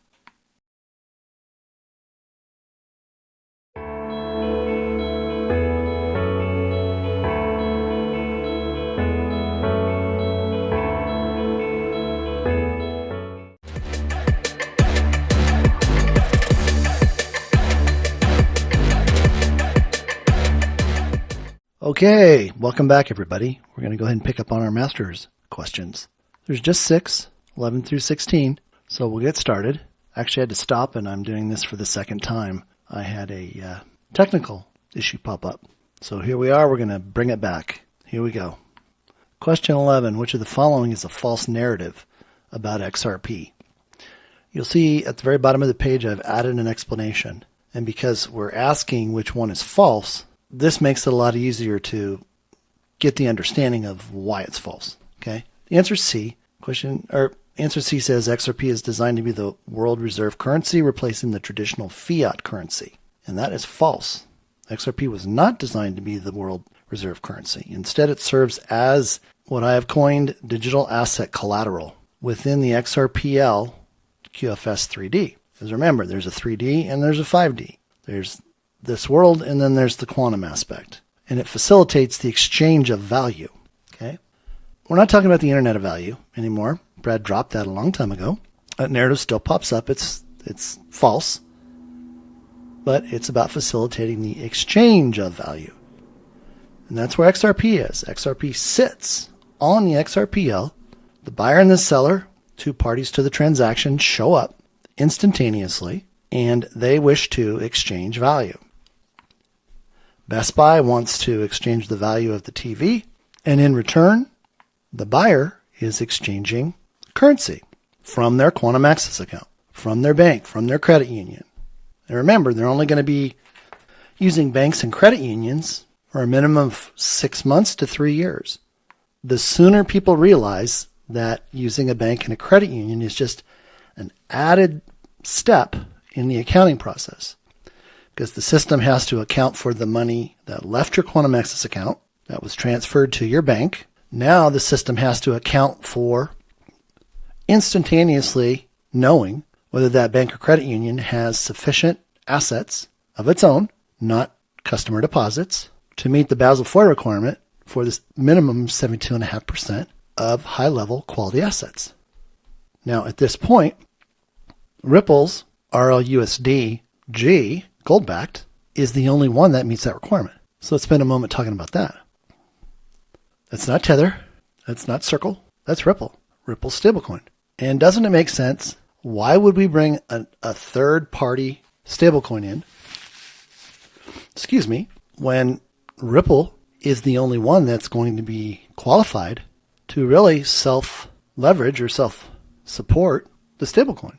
Okay, welcome back, everybody. We're going to go ahead and pick up on our master's questions. There's just 6, 11 through 16, so we'll get started. Actually, I had to stop, and I'm doing this for the second time. I had a technical issue pop up. So here we are. We're going to bring it back. Here we go. Question 11, which of the following is a false narrative about XRP? You'll see at the very bottom of the page I've added an explanation. And because we're asking which one is false, this makes it a lot easier to get the understanding of why it's false. Okay? The answer is C. Answer C says XRP is designed to be the world reserve currency, replacing the traditional fiat currency. And that is false. XRP was not designed to be the world reserve currency. Instead, it serves as what I have coined digital asset collateral within the XRPL QFS 3D. Because remember, there's a 3D and there's a 5D. There's this world, and then there's the quantum aspect. And it facilitates the exchange of value. Okay? We're not talking about the Internet of Value anymore. Brad dropped that a long time ago. That narrative still pops up. It's false. But it's about facilitating the exchange of value. And that's where XRP is. XRP sits on the XRPL. The buyer and the seller, two parties to the transaction, show up instantaneously, and they wish to exchange value. Best Buy wants to exchange the value of the TV, and in return, the buyer is exchanging currency from their Quantum Access account, from their bank, from their credit union. And remember, they're only going to be using banks and credit unions for a minimum of 6 months to 3 years. The sooner people realize that using a bank and a credit union is just an added step in the accounting process, because the system has to account for the money that left your Quantum Access account that was transferred to your bank. Now the system has to account for instantaneously knowing whether that bank or credit union has sufficient assets of its own, not customer deposits to meet the Basel IV requirement for this minimum 72.5% of high-level quality assets. Now, at this point, Ripple's RLUSD-G, gold-backed, is the only one that meets that requirement. So let's spend a moment talking about that. That's not Tether. That's not Circle. That's Ripple. Ripple's stablecoin. And doesn't it make sense? Why would we bring a third-party stablecoin in, when Ripple is the only one that's going to be qualified to really self-leverage or self-support the stablecoin?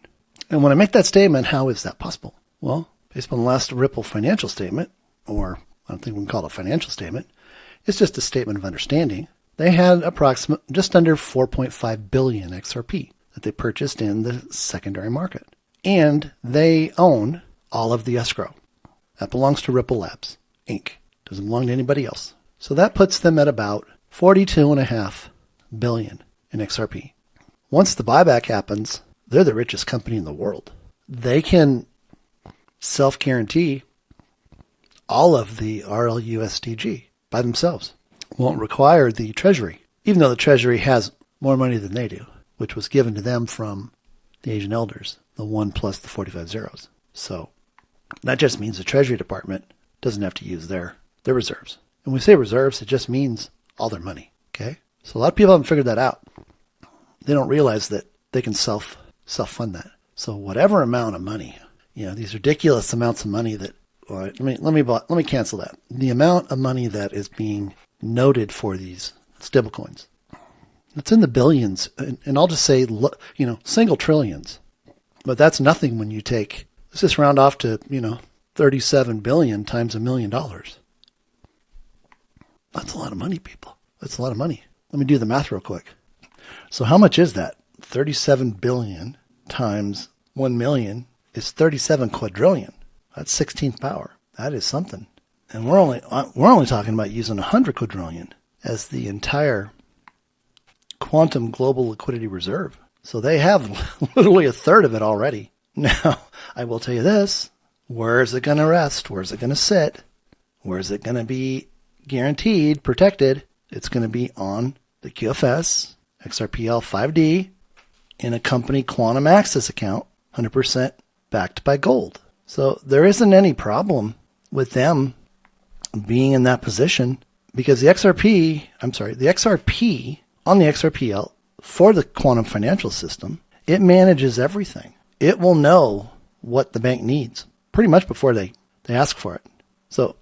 And when I make that statement, how is that possible? Well, based on the last Ripple financial statement, or I don't think we can call it a financial statement, it's just a statement of understanding. They had just under 4.5 billion XRP that they purchased in the secondary market. And they own all of the escrow. That belongs to Ripple Labs, Inc. Doesn't belong to anybody else. So that puts them at about 42.5 billion in XRP. Once the buyback happens, they're the richest company in the world. They can self-guarantee all of the RLUSDG by themselves. Won't require the Treasury, even though the Treasury has more money than they do, which was given to them from the Asian elders, the 1 plus the 45 zeros. So that just means the Treasury Department doesn't have to use their reserves. And when we say reserves, it just means all their money. Okay? So a lot of people haven't figured that out. They don't realize that they can self-fund that. So whatever amount of money, these ridiculous amounts of money that, let me cancel that. The amount of money that is being noted for these stablecoins, it's in the billions, and I'll just say, single trillions. But that's nothing when you take, let's just round off to, 37 billion times $1 million. That's a lot of money, people. That's a lot of money. Let me do the math real quick. So how much is that? 37 billion times 1 million is 37 quadrillion. That's 16th power. That is something. And we're only talking about using 100 quadrillion as the entire quantum global liquidity reserve. So they have literally a third of it already. Now, I will tell you this. Where is it going to rest? Where is it going to sit? Where is it going to be guaranteed, protected? It's going to be on the QFS, XRPL 5D, in a company quantum access account, 100% backed by gold. So there isn't any problem with them being in that position because the XRP on the XRPL for the quantum financial system, it manages everything. It will know what the bank needs pretty much before they ask for it. So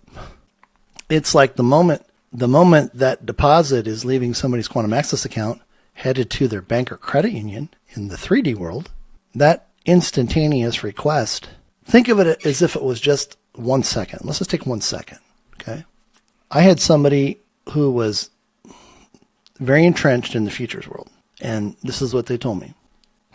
it's like the moment that deposit is leaving somebody's quantum access account headed to their bank or credit union in the 3D world, that instantaneous request, think of it as if it was just 1 second. Let's just take 1 second. Okay. I had somebody who was very entrenched in the futures world. And this is what they told me.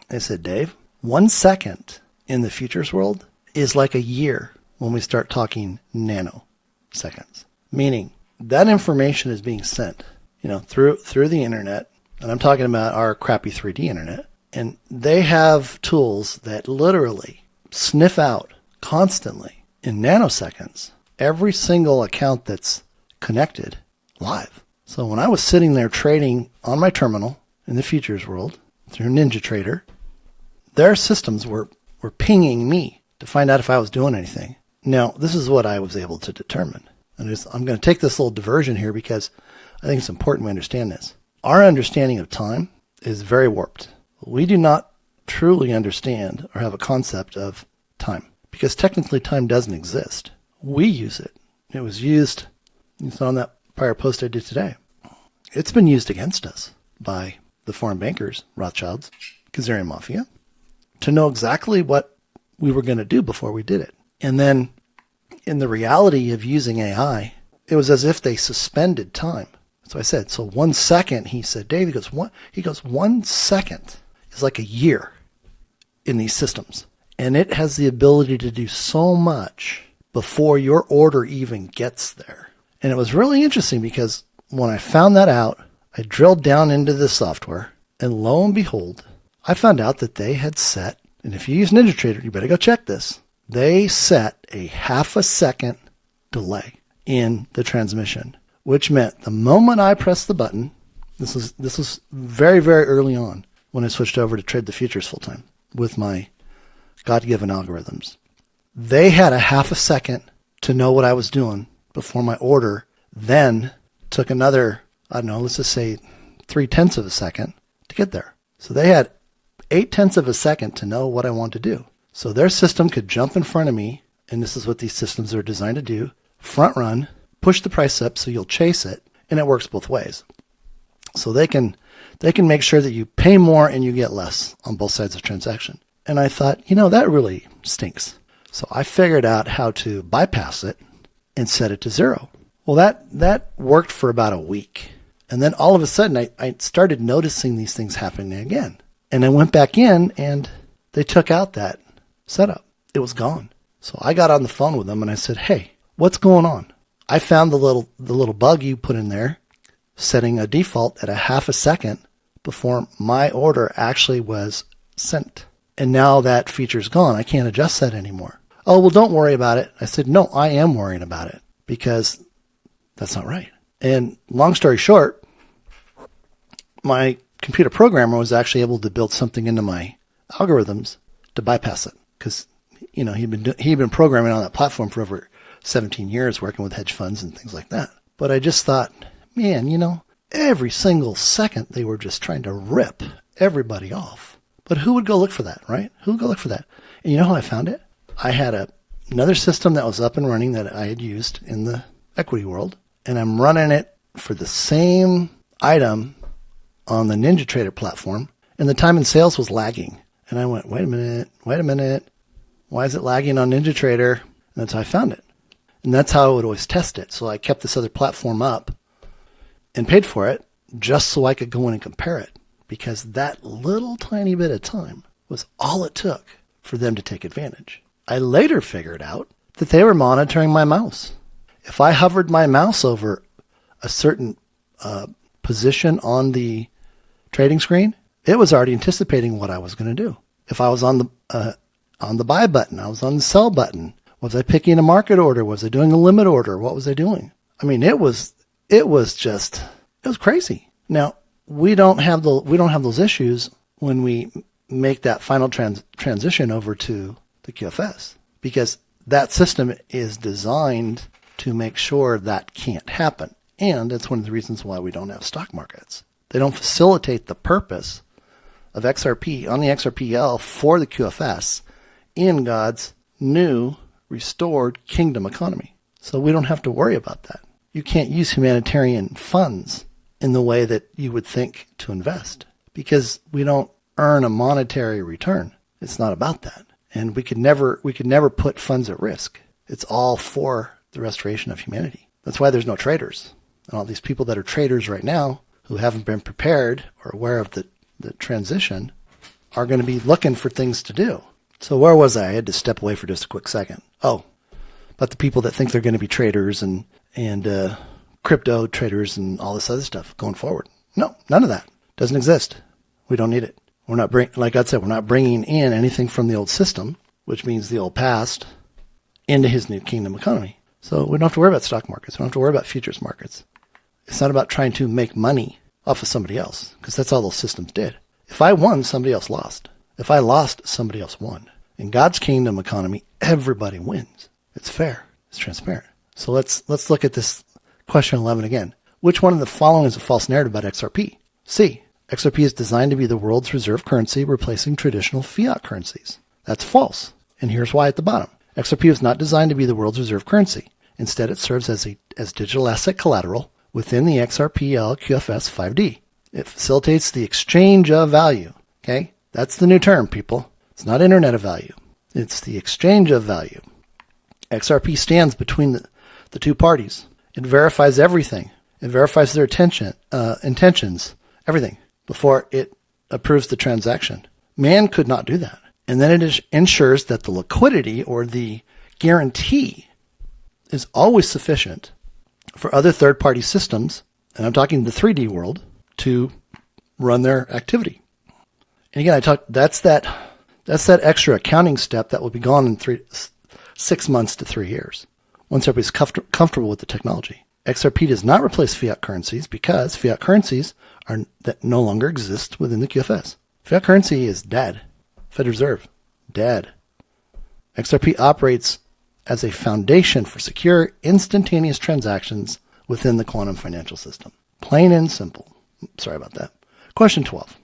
They said, Dave, 1 second in the futures world is like a year when we start talking nanoseconds. Meaning that information is being sent, through the internet. And I'm talking about our crappy 3D internet. And they have tools that literally sniff out constantly in nanoseconds every single account that's connected live. So when I was sitting there trading on my terminal in the futures world through NinjaTrader, their systems were pinging me to find out if I was doing anything. Now, this is what I was able to determine. And I'm going to take this little diversion here because I think it's important we understand this. Our understanding of time is very warped. We do not truly understand or have a concept of time because technically time doesn't exist. We use it. It was used, it's on that prior post I did today. It's been used against us by the foreign bankers, Rothschilds, Khazarian Mafia, to know exactly what we were going to do before we did it. And then in the reality of using AI, it was as if they suspended time. So I said, so 1 second, he said, Dave, he goes, 1 second is like a year in these systems. And it has the ability to do so much before your order even gets there. And it was really interesting because when I found that out, I drilled down into the software and lo and behold, I found out that they had set, and if you use NinjaTrader, you better go check this. They set a half a second delay. in the transmission, which meant the moment I pressed the button, this was very, very early on when I switched over to trade the futures full time with my God-given algorithms. They had a half a second to know what I was doing before my order then took another, I don't know, let's just say 0.3 of a second to get there. So they had 0.8 of a second to know what I wanted to do. So their system could jump in front of me, and this is what these systems are designed to do, front run, push the price up so you'll chase it, and it works both ways. So they can make sure that you pay more and you get less on both sides of the transaction. And I thought, that really stinks. So I figured out how to bypass it and set it to 0. Well, that worked for about a week. And then all of a sudden I started noticing these things happening again. And I went back in and they took out that setup. It was gone. So I got on the phone with them and I said, hey, what's going on? I found the little bug you put in there, setting a default at a half a second before my order actually was sent. And now that feature's gone. I can't adjust that anymore. Oh, well, don't worry about it. I said, no, I am worrying about it because that's not right. And long story short, my computer programmer was actually able to build something into my algorithms to bypass it because, he'd been programming on that platform for over 17 years, working with hedge funds and things like that. But I just thought, man, every single second they were just trying to rip everybody off. But who would go look for that, right? Who would go look for that? And you know how I found it? I had another system that was up and running that I had used in the equity world, and I'm running it for the same item on the NinjaTrader platform, and the time in sales was lagging. And I went, wait a minute. Why is it lagging on NinjaTrader? And that's how I found it. And that's how I would always test it. So I kept this other platform up and paid for it just so I could go in and compare it, because that little tiny bit of time was all it took for them to take advantage. I later figured out that they were monitoring my mouse. If I hovered my mouse over a certain position on the trading screen, it was already anticipating what I was going to do. If I was on the buy button, I was on the sell button. Was I picking a market order? Was I doing a limit order? What was I doing? I mean, it was crazy. Now, we don't have those issues when we make that final transition over to the QFS, because that system is designed to make sure that can't happen. And it's one of the reasons why we don't have stock markets. They don't facilitate the purpose of XRP on the XRPL for the QFS in God's new restored kingdom economy. So we don't have to worry about that. You can't use humanitarian funds in the way that you would think to invest, because we don't earn a monetary return. It's not about that. And we could never put funds at risk. It's all for the restoration of humanity. That's why there's no traders. And all these people that are traders right now who haven't been prepared or aware of the transition are going to be looking for things to do. So where was I? I had to step away for just a quick second. Oh, about the people that think they're going to be traders and crypto traders and all this other stuff going forward. No, none of that. Doesn't exist. We don't need it. We're not like I said, we're not bringing in anything from the old system, which means the old past, into his new kingdom economy. So we don't have to worry about stock markets. We don't have to worry about futures markets. It's not about trying to make money off of somebody else, because that's all those systems did. If I won, somebody else lost. If I lost, somebody else won. In God's kingdom economy, everybody wins. It's fair. It's transparent. So let's look at this question 11 again. Which one of the following is a false narrative about XRP? C. XRP is designed to be the world's reserve currency, replacing traditional fiat currencies. That's false. And here's why at the bottom. XRP is not designed to be the world's reserve currency. Instead, it serves as digital asset collateral within the XRPL QFS 5D. It facilitates the exchange of value. Okay? That's the new term, people. It's not internet of value. It's the exchange of value. XRP stands between the two parties. It verifies everything. It verifies their intentions, everything, before it approves the transaction. Man could not do that. And then it ensures that the liquidity or the guarantee is always sufficient for other third-party systems, and I'm talking the 3D world, to run their activity. And again, that's that extra accounting step that will be gone in 6 months to 3 years. once everybody's comfortable with the technology. XRP does not replace fiat currencies because fiat currencies that no longer exist within the QFS. Fiat currency is dead. Federal Reserve, dead. XRP operates as a foundation for secure, instantaneous transactions within the quantum financial system. Plain and simple. Sorry about that. Question 12.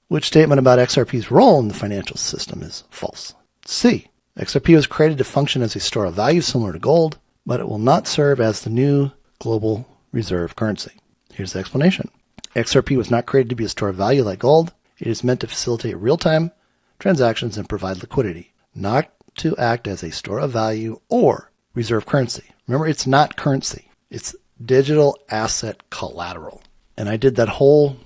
Which statement about XRP's role in the financial system is false? C. XRP was created to function as a store of value similar to gold, but it will not serve as the new global reserve currency. Here's the explanation. XRP was not created to be a store of value like gold. It is meant to facilitate real-time transactions and provide liquidity, not to act as a store of value or reserve currency. Remember, it's not currency. It's digital asset collateral. And I did that whole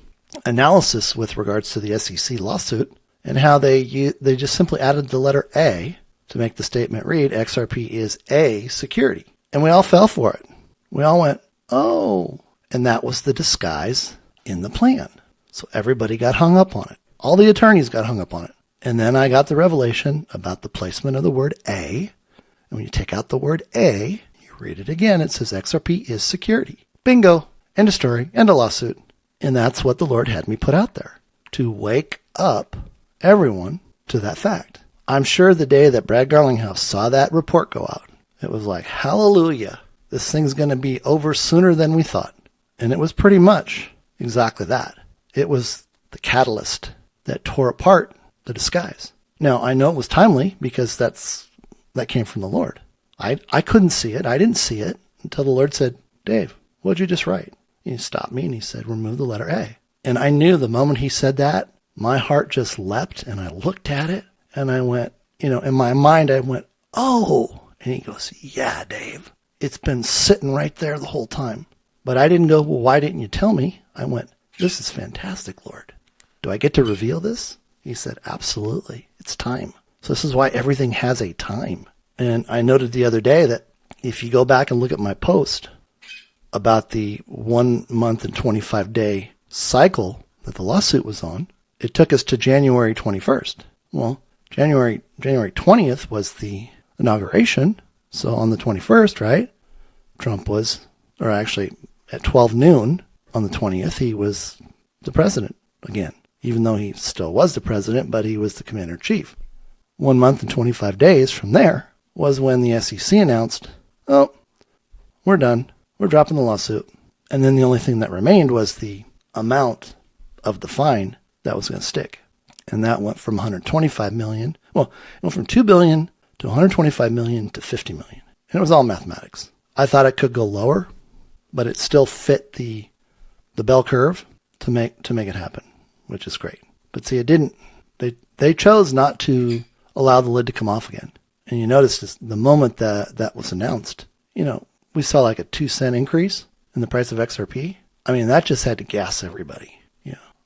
analysis with regards to the SEC lawsuit and how they just simply added the letter A to make the statement read, XRP is a security. And we all fell for it. We all went, oh, and that was the disguise in the plan. So everybody got hung up on it. All the attorneys got hung up on it. And then I got the revelation about the placement of the word A. And when you take out the word A, you read it again, it says XRP is security. Bingo. End of story. End of lawsuit. And that's what the Lord had me put out there, to wake up everyone to that fact. I'm sure the day that Brad Garlinghouse saw that report go out, it was like, hallelujah, this thing's going to be over sooner than we thought. And it was pretty much exactly that. It was the catalyst that tore apart the disguise. Now, I know it was timely because that came from the Lord. I couldn't see it. I didn't see it until the Lord said, Dave, what'd you just write? He stopped me and he said, remove the letter A. And I knew the moment he said that, my heart just leapt and I looked at it and I went, in my mind, I went, oh. And he goes, yeah, Dave, it's been sitting right there the whole time. But I didn't go, well, why didn't you tell me? I went, this is fantastic, Lord. Do I get to reveal this? He said, absolutely. It's time. So this is why everything has a time. And I noted the other day that if you go back and look at my post about the 1 month and 25 day cycle that the lawsuit was on, it took us to January 21st. Well, January 20th was the inauguration. So on the 21st, right, Trump was, or actually at 12 noon on the 20th, he was the president again, even though he still was the president, but he was the commander-in-chief. 1 month and 25 days from there was when the SEC announced, oh, we're done. We're dropping the lawsuit. And then the only thing that remained was the amount of the fine that was going to stick. And that went from $125 million. Well, it went from $2 billion to $125 million to $50 million. And it was all mathematics. I thought it could go lower, but it still fit the bell curve to make it happen, which is great. But see, it didn't. They chose not to allow the lid to come off again. And you notice this, the moment that was announced, we saw like a 2-cent increase in the price of XRP. I mean, that just had to gas everybody.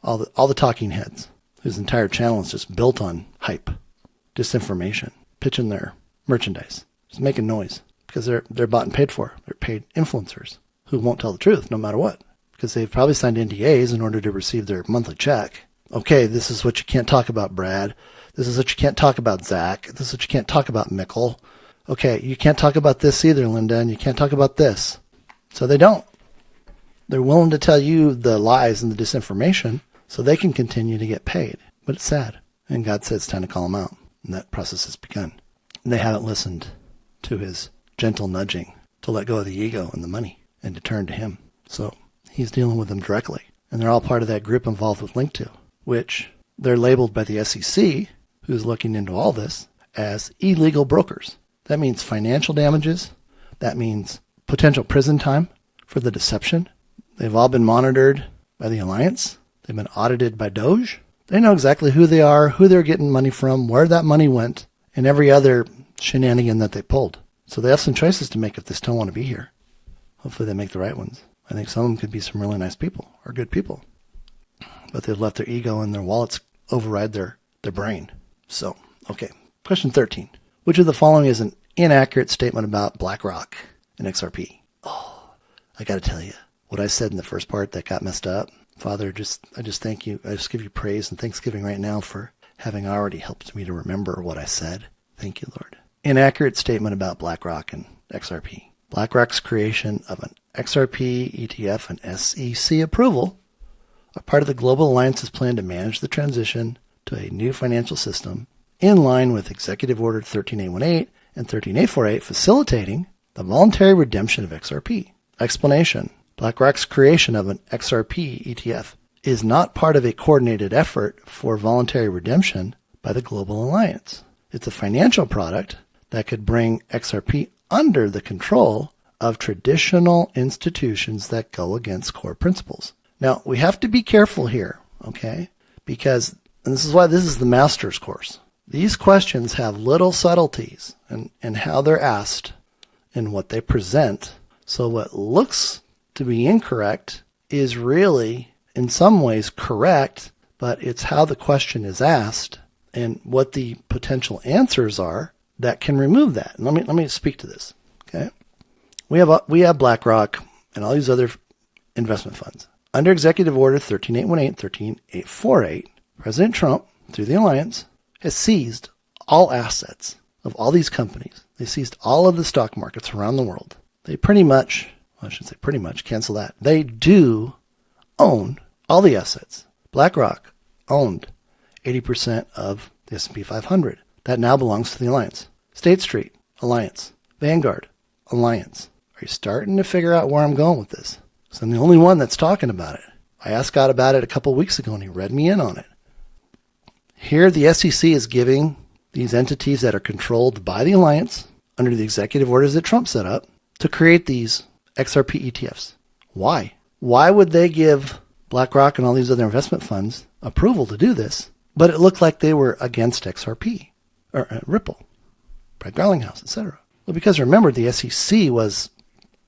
All the talking heads whose entire channel is just built on hype, disinformation, pitching their merchandise, just making noise because they're bought and paid for. They're paid influencers who won't tell the truth no matter what because they've probably signed NDAs in order to receive their monthly check. Okay, this is what you can't talk about, Brad. This is what you can't talk about, Zach. This is what you can't talk about, Mikkel. Okay, you can't talk about this either, Linda, and you can't talk about this. So they don't. They're willing to tell you the lies and the disinformation so they can continue to get paid. But it's sad. And God said it's time to call them out. And that process has begun. And they haven't listened to his gentle nudging to let go of the ego and the money and to turn to him. So he's dealing with them directly. And they're all part of that group involved with Link2, which they're labeled by the SEC, who's looking into all this, as illegal brokers. That means financial damages. That means potential prison time for the deception. They've all been monitored by the Alliance. They've been audited by Doge. They know exactly who they are, who they're getting money from, where that money went, and every other shenanigan that they pulled. So they have some choices to make if they still want to be here. Hopefully they make the right ones. I think some of them could be some really nice people or good people. But they've let their ego and their wallets override their brain. So, okay. Question 13. Which of the following is an inaccurate statement about BlackRock and XRP? Oh, I got to tell you, what I said in the first part that got messed up, Father, I just thank you. I just give you praise and thanksgiving right now for having already helped me to remember what I said. Thank you, Lord. Inaccurate statement about BlackRock and XRP. BlackRock's creation of an XRP, ETF, and SEC approval are part of the Global Alliance's plan to manage the transition to a new financial system in line with Executive Order 13818 and 13848, facilitating the voluntary redemption of XRP. Explanation. BlackRock's creation of an XRP ETF is not part of a coordinated effort for voluntary redemption by the Global Alliance. It's a financial product that could bring XRP under the control of traditional institutions that go against core principles. Now, we have to be careful here, okay? Because, and this is why this is the master's course. These questions have little subtleties in how they're asked and what they present. So what looks to be incorrect is really, in some ways, correct, but it's how the question is asked and what the potential answers are that can remove that. And let me speak to this, okay? We have BlackRock and all these other investment funds. Under Executive Order 13818 and 13848, President Trump, through the Alliance, has seized all assets of all these companies. They seized all of the stock markets around the world. They pretty much, well, I shouldn't say pretty much, cancel that. They do own all the assets. BlackRock owned 80% of the S&P 500. That now belongs to the Alliance. State Street, Alliance. Vanguard, Alliance. Are you starting to figure out where I'm going with this? Because I'm the only one that's talking about it. I asked Scott about it a couple of weeks ago, and he read me in on it. Here, the SEC is giving these entities that are controlled by the Alliance, under the executive orders that Trump set up, to create these XRP ETFs. Why? Why would they give BlackRock and all these other investment funds approval to do this, but it looked like they were against XRP, or Ripple, Brett Garlinghouse, etc.? Well, because remember, the SEC was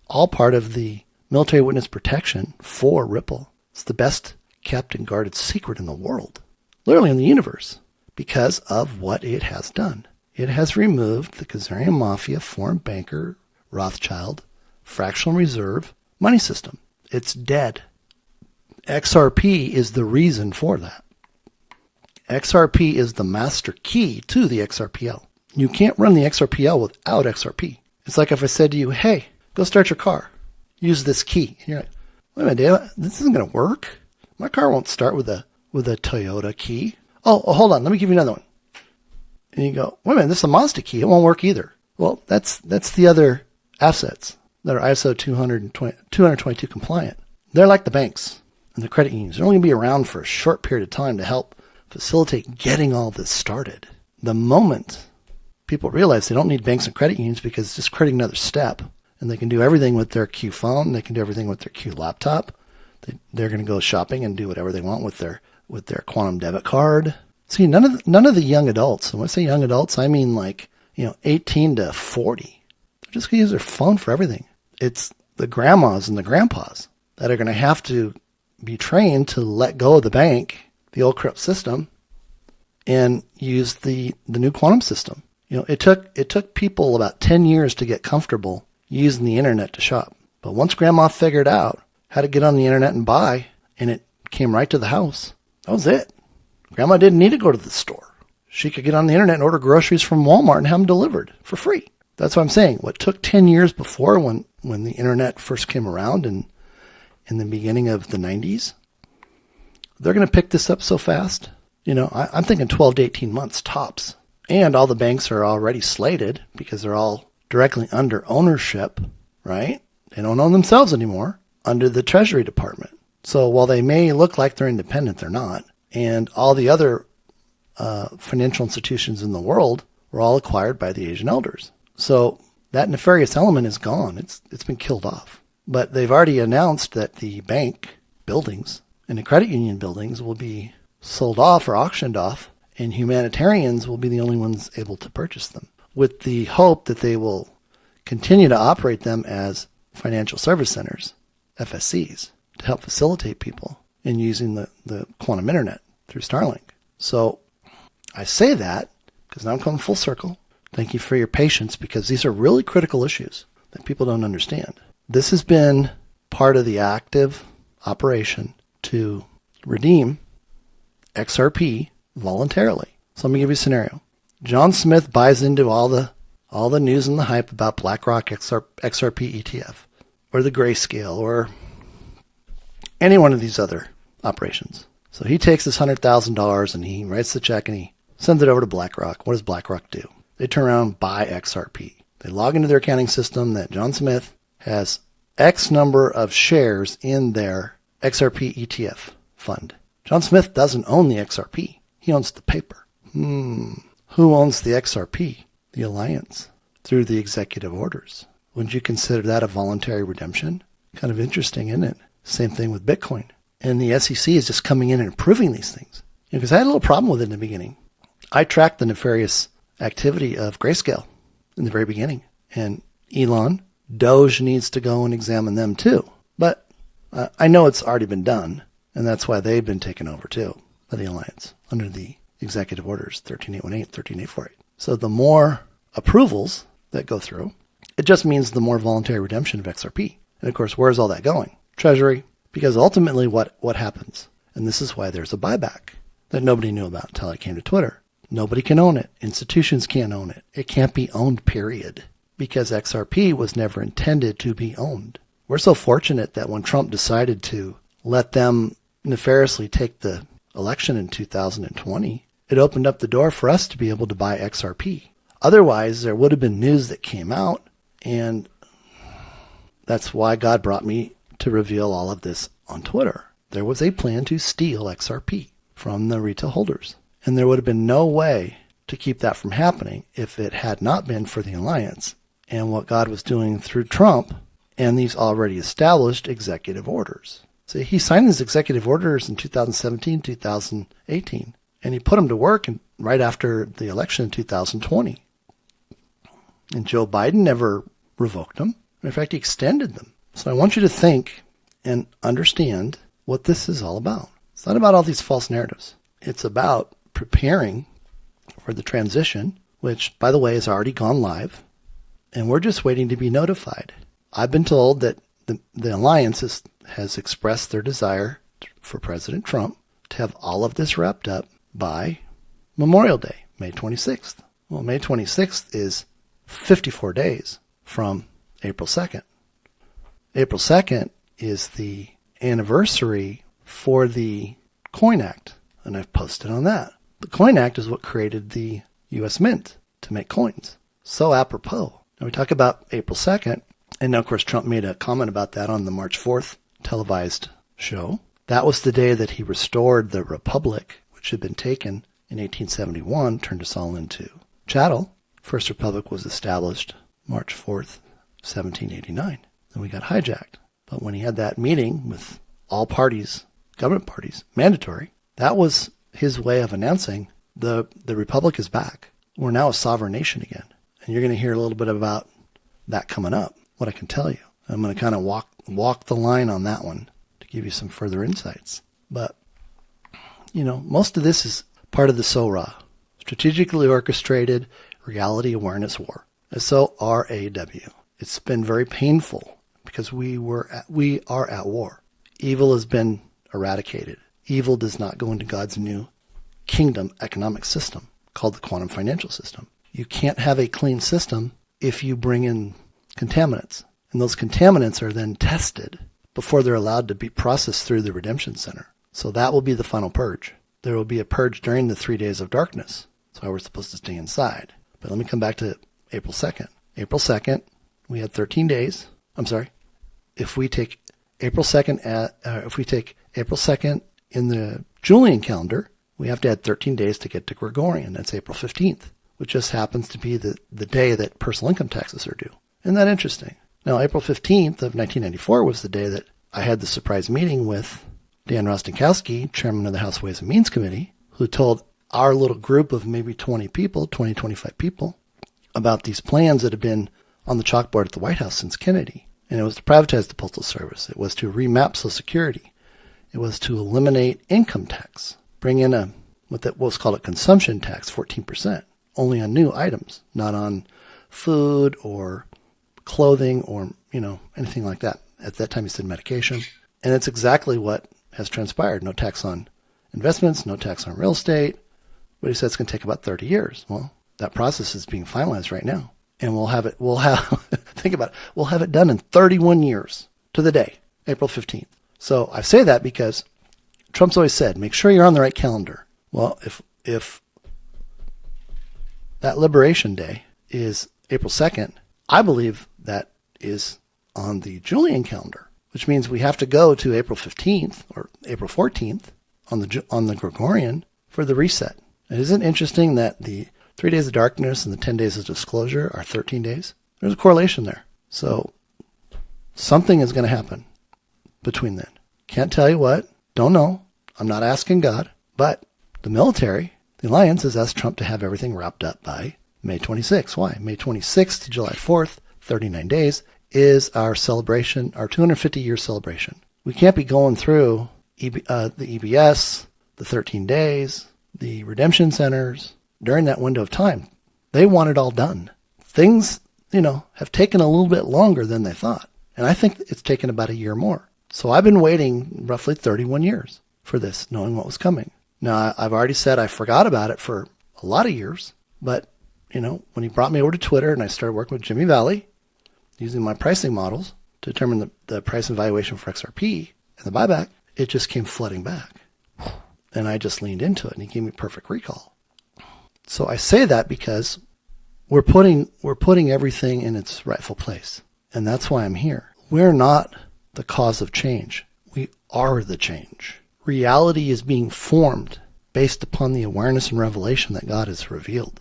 all part of the military witness protection for Ripple. It's the best kept and guarded secret in the world, literally in the universe, because of what it has done. It has removed the Khazarian Mafia, foreign banker, Rothschild, fractional reserve money system. It's dead. XRP is the reason for that. XRP is the master key to the XRPL. You can't run the XRPL without XRP. It's like if I said to you, hey, go start your car. Use this key. And you're like, wait a minute, Dave, this isn't going to work. My car won't start with a Toyota key. Oh, hold on. Let me give you another one. And you go, wait a minute, this is a Mazda key. It won't work either. Well, that's the other assets that are ISO 222 compliant. They're like the banks and the credit unions. They're only going to be around for a short period of time to help facilitate getting all this started. The moment people realize they don't need banks and credit unions because it's just creating another step, and they can do everything with their Q phone, they can do everything with their Q laptop, they're going to go shopping and do whatever they want with their quantum debit card. See, none of the young adults, and when I say young adults, I mean 18 to 40. They're just going to use their phone for everything. It's the grandmas and the grandpas that are going to have to be trained to let go of the bank, the old corrupt system, and use the new quantum system. It took people about 10 years to get comfortable using the internet to shop. But once grandma figured out how to get on the internet and buy, and it came right to the house, that was it. Grandma didn't need to go to the store. She could get on the internet and order groceries from Walmart and have them delivered for free. That's what I'm saying. What took 10 years before, when the internet first came around in the beginning of the 90s, they're going to pick this up so fast. I'm thinking 12 to 18 months tops. And all the banks are already slated because they're all directly under ownership, right? They don't own themselves anymore, under the Treasury Department. So while they may look like they're independent, they're not. And all the other financial institutions in the world were all acquired by the Asian elders. So that nefarious element is gone. It's been killed off. But they've already announced that the bank buildings and the credit union buildings will be sold off or auctioned off, and humanitarians will be the only ones able to purchase them, with the hope that they will continue to operate them as financial service centers, FSCs, to help facilitate people in using the quantum internet through Starlink. So I say that because now I'm coming full circle. Thank you for your patience, because these are really critical issues that people don't understand. This has been part of the active operation to redeem XRP voluntarily. So let me give you a scenario. John Smith buys into all the all the news and the hype about BlackRock XRP ETF or the Grayscale or any one of these other operations. So he takes this $100,000 and he writes the check and he sends it over to BlackRock. What does BlackRock do? They turn around, buy XRP. They log into their accounting system that John Smith has X number of shares in their XRP ETF fund. John Smith doesn't own the XRP. He owns the paper. Who owns the XRP? The Alliance, through the executive orders. Wouldn't you consider that a voluntary redemption? Kind of interesting, isn't it? Same thing with Bitcoin. And the SEC is just coming in and approving these things. Because I had a little problem with it in the beginning. I tracked the nefarious activity of Grayscale in the very beginning. And Elon, Doge needs to go and examine them too. But I know it's already been done. And that's why they've been taken over too by the Alliance under the executive orders 13818, 13848. So the more approvals that go through, it just means the more voluntary redemption of XRP. And of course, where's all that going? Treasury. Because ultimately what happens? And this is why there's a buyback that nobody knew about until I came to Twitter. Nobody can own it. Institutions can't own it. It can't be owned, period. Because XRP was never intended to be owned. We're so fortunate that when Trump decided to let them nefariously take the election in 2020, it opened up the door for us to be able to buy XRP. Otherwise, there would have been news that came out, and that's why God brought me to reveal all of this on Twitter. There was a plan to steal XRP from the retail holders, and there would have been no way to keep that from happening if it had not been for the Alliance and what God was doing through Trump and these already established executive orders. So he signed these executive orders in 2017, 2018. And he put them to work right after the election in 2020. And Joe Biden never revoked them. In fact, he extended them. So I want you to think and understand what this is all about. It's not about all these false narratives. It's about preparing for the transition, which, by the way, has already gone live. And we're just waiting to be notified. I've been told that the Alliance has expressed their desire for President Trump to have all of this wrapped up by Memorial Day, May 26th. Well, May 26th is 54 days from April 2nd. April 2nd is the anniversary for the Coin Act, and I've posted on that. The Coin Act is what created the U.S. Mint to make coins. So apropos. Now we talk about April 2nd, and now, of course, Trump made a comment about that on the March 4th televised show. That was the day that he restored the Republic, which had been taken in 1871, turned us all into chattel. First Republic was established March 4th, 1789. Then we got hijacked. But when he had that meeting with all parties, government parties, mandatory, that was his way of announcing the Republic is back. We're now a sovereign nation again. And you're going to hear a little bit about that coming up, what I can tell you. I'm going to kind of walk the line on that one to give you some further insights. But, most of this is part of the SORAW, Strategically Orchestrated Reality Awareness War, SORAW. It's been very painful because we are at war. Evil has been eradicated. Evil does not go into God's new kingdom economic system called the quantum financial system. You can't have a clean system if you bring in contaminants. And those contaminants are then tested before they're allowed to be processed through the redemption center. So that will be the final purge. There will be a purge during the 3 days of darkness. That's why we're supposed to stay inside. But let me come back to April 2nd. April 2nd, we had 13 days. I'm sorry. If we take April 2nd in the Julian calendar, we have to add 13 days to get to Gregorian. That's April 15th, which just happens to be the day that personal income taxes are due. Isn't that interesting? Now, April 15th of 1994 was the day that I had the surprise meeting with Dan Rostenkowski, chairman of the House Ways and Means Committee, who told our little group of maybe 20 people, 25 people, about these plans that have been on the chalkboard at the White House since Kennedy. And it was to privatize the Postal Service. It was to remap Social Security. It was to eliminate income tax, bring in what was called a consumption tax, 14%, only on new items, not on food or clothing or, anything like that. At that time, he said medication. And it's exactly what has transpired. No tax on investments, no tax on real estate. But he said it's going to take about 30 years. Well, that process is being finalized right now. And think about it, we'll have it done in 31 years to the day, April 15th. So I say that because Trump's always said, make sure you're on the right calendar. Well, if that Liberation Day is April 2nd, I believe that is on the Julian calendar, which means we have to go to April 15th or April 14th on the Gregorian for the reset. And isn't it interesting that the 3 days of darkness and the 10 days of disclosure are 13 days? There's a correlation there. So something is going to happen between then. Can't tell you what. Don't know. I'm not asking God. But the military, the alliance, has asked Trump to have everything wrapped up by May 26th. Why? May 26th to July 4th, 39 days, is our celebration, our 250-year celebration. We can't be going through the EBS, the 13 days, the redemption centers during that window of time. They want it all done. Things, have taken a little bit longer than they thought. And I think it's taken about a year more. So I've been waiting roughly 31 years for this, knowing what was coming. Now, I've already said I forgot about it for a lot of years. But, when he brought me over to Twitter and I started working with Jimmy Valley, using my pricing models to determine the price and valuation for XRP and the buyback, it just came flooding back. And I just leaned into it, and he gave me perfect recall. So I say that because we're putting everything in its rightful place. And that's why I'm here. We're not the cause of change. We are the change. Reality is being formed based upon the awareness and revelation that God has revealed.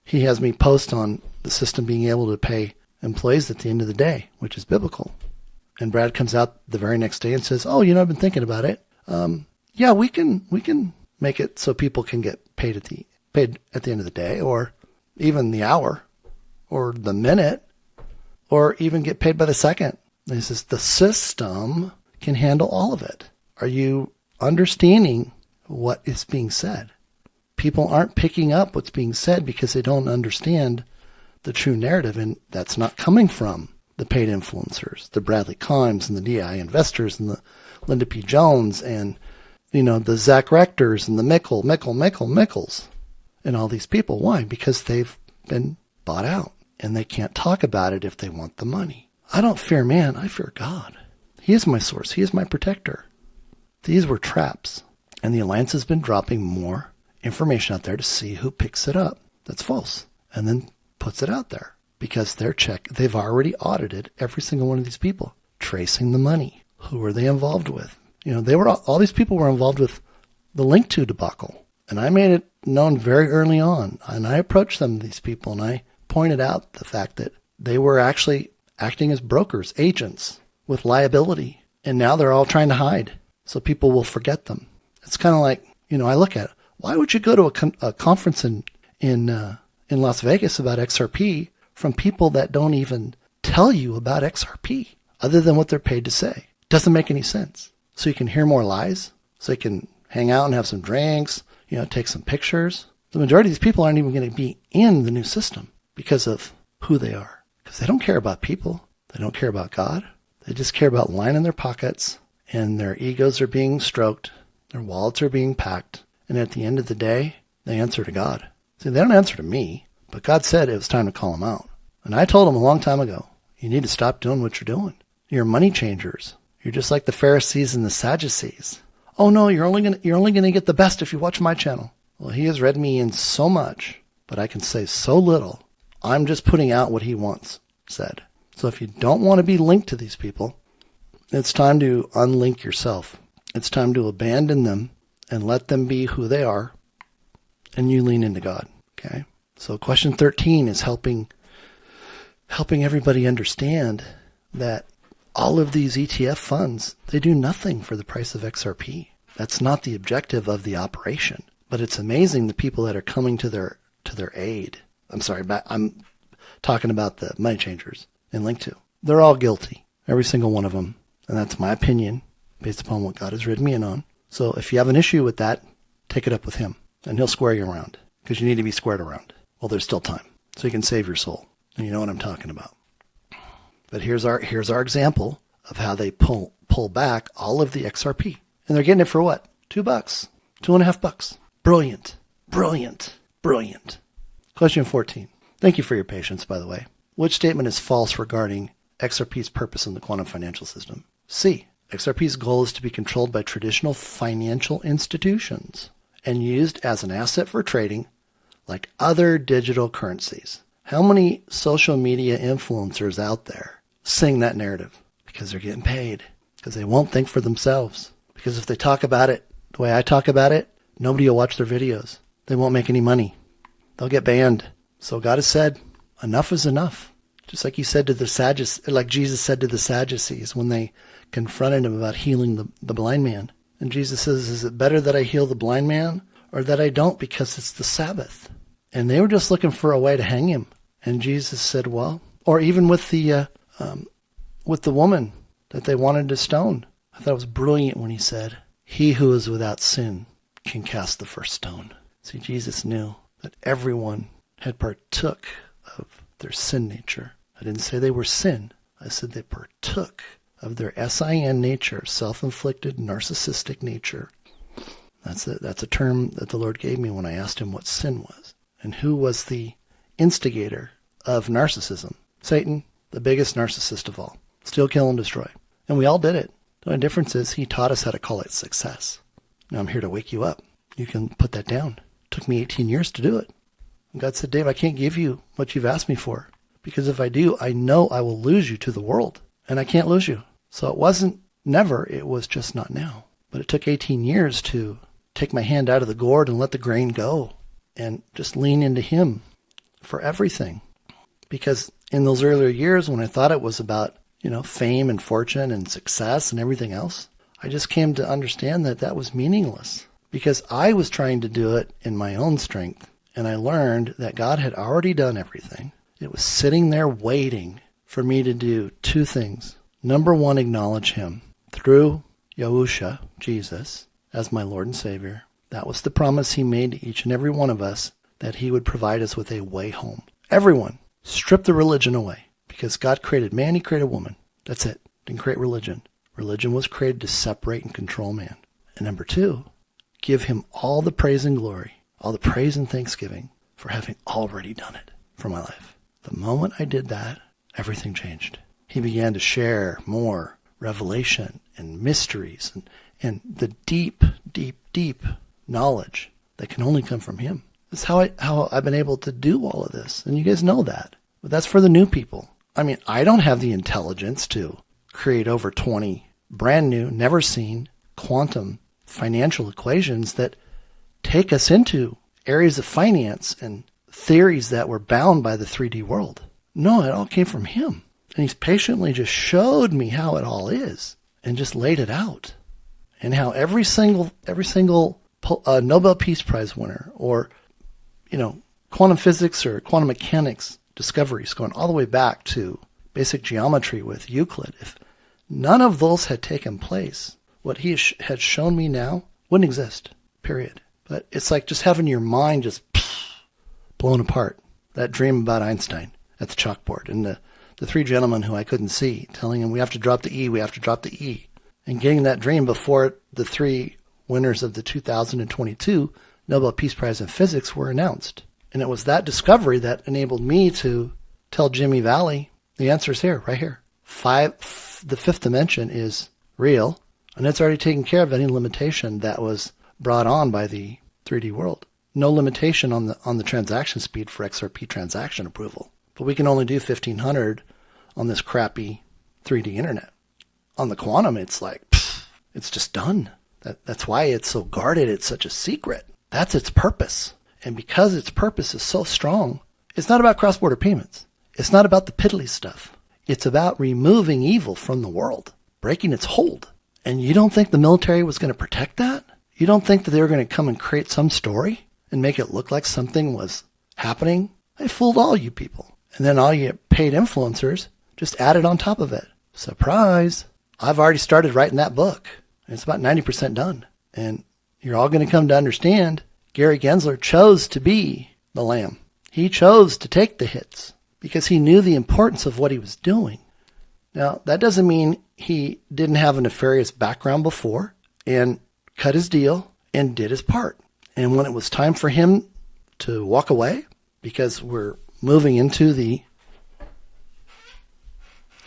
He has me post on the system being able to pay employees at the end of the day, which is biblical. And Brad comes out the very next day and says, "Oh, I've been thinking about it. Yeah, we can make it so people can get paid at the end of the day, or even the hour, or the minute, or even get paid by the second." And he says the system can handle all of it. Are you understanding what is being said? People aren't picking up what's being said because they don't understand the true narrative, and that's not coming from the paid influencers, the Bradley Kimes and the DI investors and the Linda P. Jones and the Zach Rectors and the Mickles and all these people. Why? Because they've been bought out and they can't talk about it if they want the money. I don't fear man, I fear God. He is my source. He is my protector. These were traps, and the alliance has been dropping more information out there to see who picks it up that's false and then puts it out there because they've already audited every single one of these people, tracing the money. Who were they involved with? All these people were involved with the Link to debacle. And I made it known very early on. And I approached these people, and I pointed out the fact that they were actually acting as brokers, agents with liability. And now they're all trying to hide so people will forget them. It's kind of like, I look at it. Why would you go to a conference in Las Vegas about XRP from people that don't even tell you about XRP other than what they're paid to say? Doesn't make any sense. So you can hear more lies, so you can hang out and have some drinks, take some pictures. The majority of these people aren't even going to be in the new system because of who they are. Because they don't care about people. They don't care about God. They just care about lining their pockets, and their egos are being stroked. Their wallets are being packed. And at the end of the day, they answer to God. See, they don't answer to me, but God said it was time to call them out. And I told them a long time ago, you need to stop doing what you're doing. You're money changers. You're just like the Pharisees and the Sadducees. Oh no, you're only gonna get the best if you watch my channel. Well, he has read me in so much, but I can say so little. I'm just putting out what he once said. So if you don't want to be linked to these people, it's time to unlink yourself. It's time to abandon them and let them be who they are, and you lean into God. Okay? So question 13 is helping everybody understand that all of these ETF funds, they do nothing for the price of XRP. That's not the objective of the operation. But it's amazing the people that are coming to their aid. I'm sorry, I'm talking about the money changers and Link to. They're all guilty, every single one of them. And that's my opinion based upon what God has written me in on. So if you have an issue with that, take it up with him and he'll square you around, because you need to be squared around. Well, there's still time, so you can save your soul. And you know what I'm talking about. But here's our example of how they pull back all of the XRP. And they're getting it for what? $2, $2.50. Brilliant. Question 14. Thank you for your patience, by the way. Which statement is false regarding XRP's purpose in the quantum financial system? C. XRP's goal is to be controlled by traditional financial institutions and used as an asset for trading like other digital currencies. How many social media influencers out there sing that narrative? Because they're getting paid. Because they won't think for themselves. Because if they talk about it the way I talk about it, nobody will watch their videos. They won't make any money. They'll get banned. So God has said, enough is enough. Just like he said to the Sadducees, like Jesus said to the Sadducees when they confronted him about healing the blind man. And Jesus says, is it better that I heal the blind man or that I don't because it's the Sabbath? And they were just looking for a way to hang him. And Jesus said, well, or even with the woman that they wanted to stone. I thought it was brilliant when he said, he who is without sin can cast the first stone. See, Jesus knew that everyone had partook of their sin nature. I didn't say they were sin. I said they partook of their SIN nature, self-inflicted, narcissistic nature. That's a term that the Lord gave me when I asked him what sin was. And who was the instigator of narcissism? Satan, the biggest narcissist of all. Steal, kill, and destroy. And we all did it. The only difference is he taught us how to call it success. Now I'm here to wake you up. You can put that down. It took me 18 years to do it. And God said, Dave, I can't give you what you've asked me for. Because if I do, I know I will lose you to the world. And I can't lose you. So it wasn't never, it was just not now. But it took 18 years to take my hand out of the gourd and let the grain go. And just lean into him for everything. Because in those earlier years when I thought it was about, fame and fortune and success and everything else, I just came to understand that that was meaningless. Because I was trying to do it in my own strength. And I learned that God had already done everything. It was sitting there waiting for me to do two things. Number one, acknowledge him through Yahusha, Jesus, as my Lord and Savior. That was the promise he made to each and every one of us, that he would provide us with a way home. Everyone, strip the religion away. Because God created man, he created woman. That's it. Didn't create religion. Religion was created to separate and control man. And number two, give him all the praise and glory, all the praise and thanksgiving for having already done it for my life. The moment I did that, everything changed. He began to share more revelation and mysteries and the deep, deep, deep knowledge that can only come from him. That's how I've been able to do all of this. And you guys know that. But that's for the new people. I mean, I don't have the intelligence to create over 20 brand new, never seen quantum financial equations that take us into areas of finance and theories that were bound by the 3D world. No, it all came from him. And he's patiently just showed me how it all is and just laid it out. And how every single Nobel Peace Prize winner or, quantum physics or quantum mechanics discoveries going all the way back to basic geometry with Euclid, if none of those had taken place, what he had shown me now wouldn't exist, period. But it's like just having your mind just blown apart. That dream about Einstein at the chalkboard and the three gentlemen who I couldn't see telling him, we have to drop the E, we have to drop the E. And getting that dream before the three winners of the 2022 Nobel Peace Prize in Physics were announced. And it was that discovery that enabled me to tell Jimmy Valley, the answer is here, right here. The fifth dimension is real, and it's already taken care of any limitation that was brought on by the 3D world. No limitation on the transaction speed for XRP transaction approval. But we can only do 1,500 on this crappy 3D internet. On the quantum, it's like, it's just done. That's why it's so guarded. It's such a secret. That's its purpose. And because its purpose is so strong, it's not about cross-border payments. It's not about the piddly stuff. It's about removing evil from the world, breaking its hold. And you don't think the military was going to protect that? You don't think that they were going to come and create some story and make it look like something was happening? They fooled all you people. And then all you paid influencers just added on top of it. Surprise! I've already started writing that book. It's about 90% done. And you're all going to come to understand Gary Gensler chose to be the lamb. He chose to take the hits because he knew the importance of what he was doing. Now, that doesn't mean he didn't have a nefarious background before and cut his deal and did his part. And when it was time for him to walk away, because we're moving into the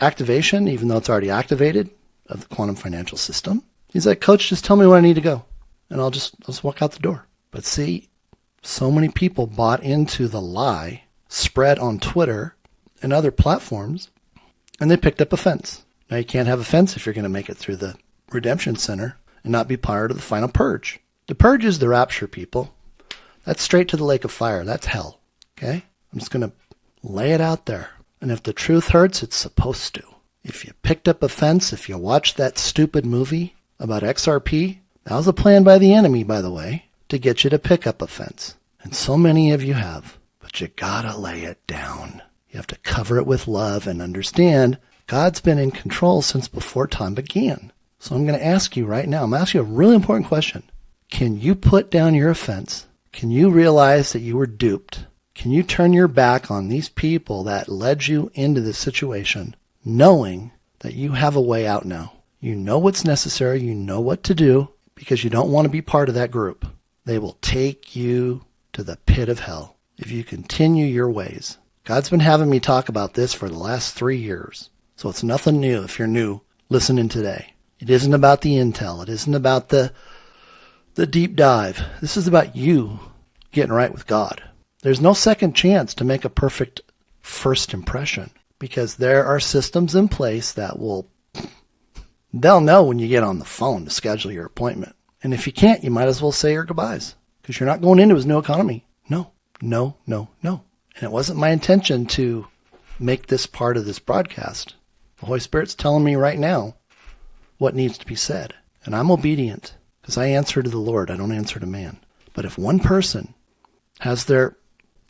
activation, even though it's already activated, of the quantum financial system. He's like, Coach, just tell me where I need to go, and I'll just walk out the door. But see, so many people bought into the lie spread on Twitter and other platforms, and they picked up offense. Now, you can't have offense if you're going to make it through the redemption center and not be part of the final purge. The purge is the rapture, people. That's straight to the lake of fire. That's hell. Okay? I'm just going to lay it out there. And if the truth hurts, it's supposed to. If you picked up offense, if you watched that stupid movie about XRP, that was a plan by the enemy, by the way, to get you to pick up offense. And so many of you have. But you gotta lay it down. You have to cover it with love and understand God's been in control since before time began. So I'm going to ask you right now, I'm asking you a really important question. Can you put down your offense? Can you realize that you were duped? Can you turn your back on these people that led you into this situation, knowing that you have a way out now? You know what's necessary. You know what to do because you don't want to be part of that group. They will take you to the pit of hell if you continue your ways. God's been having me talk about this for the last 3 years. So it's nothing new if you're new listening today. It isn't about the intel. It isn't about the deep dive. This is about you getting right with God. There's no second chance to make a perfect first impression because there are systems in place that they'll know when you get on the phone to schedule your appointment. And if you can't, you might as well say your goodbyes because you're not going into his new economy. No. And it wasn't my intention to make this part of this broadcast. The Holy Spirit's telling me right now what needs to be said. And I'm obedient because I answer to the Lord. I don't answer to man. But if one person has their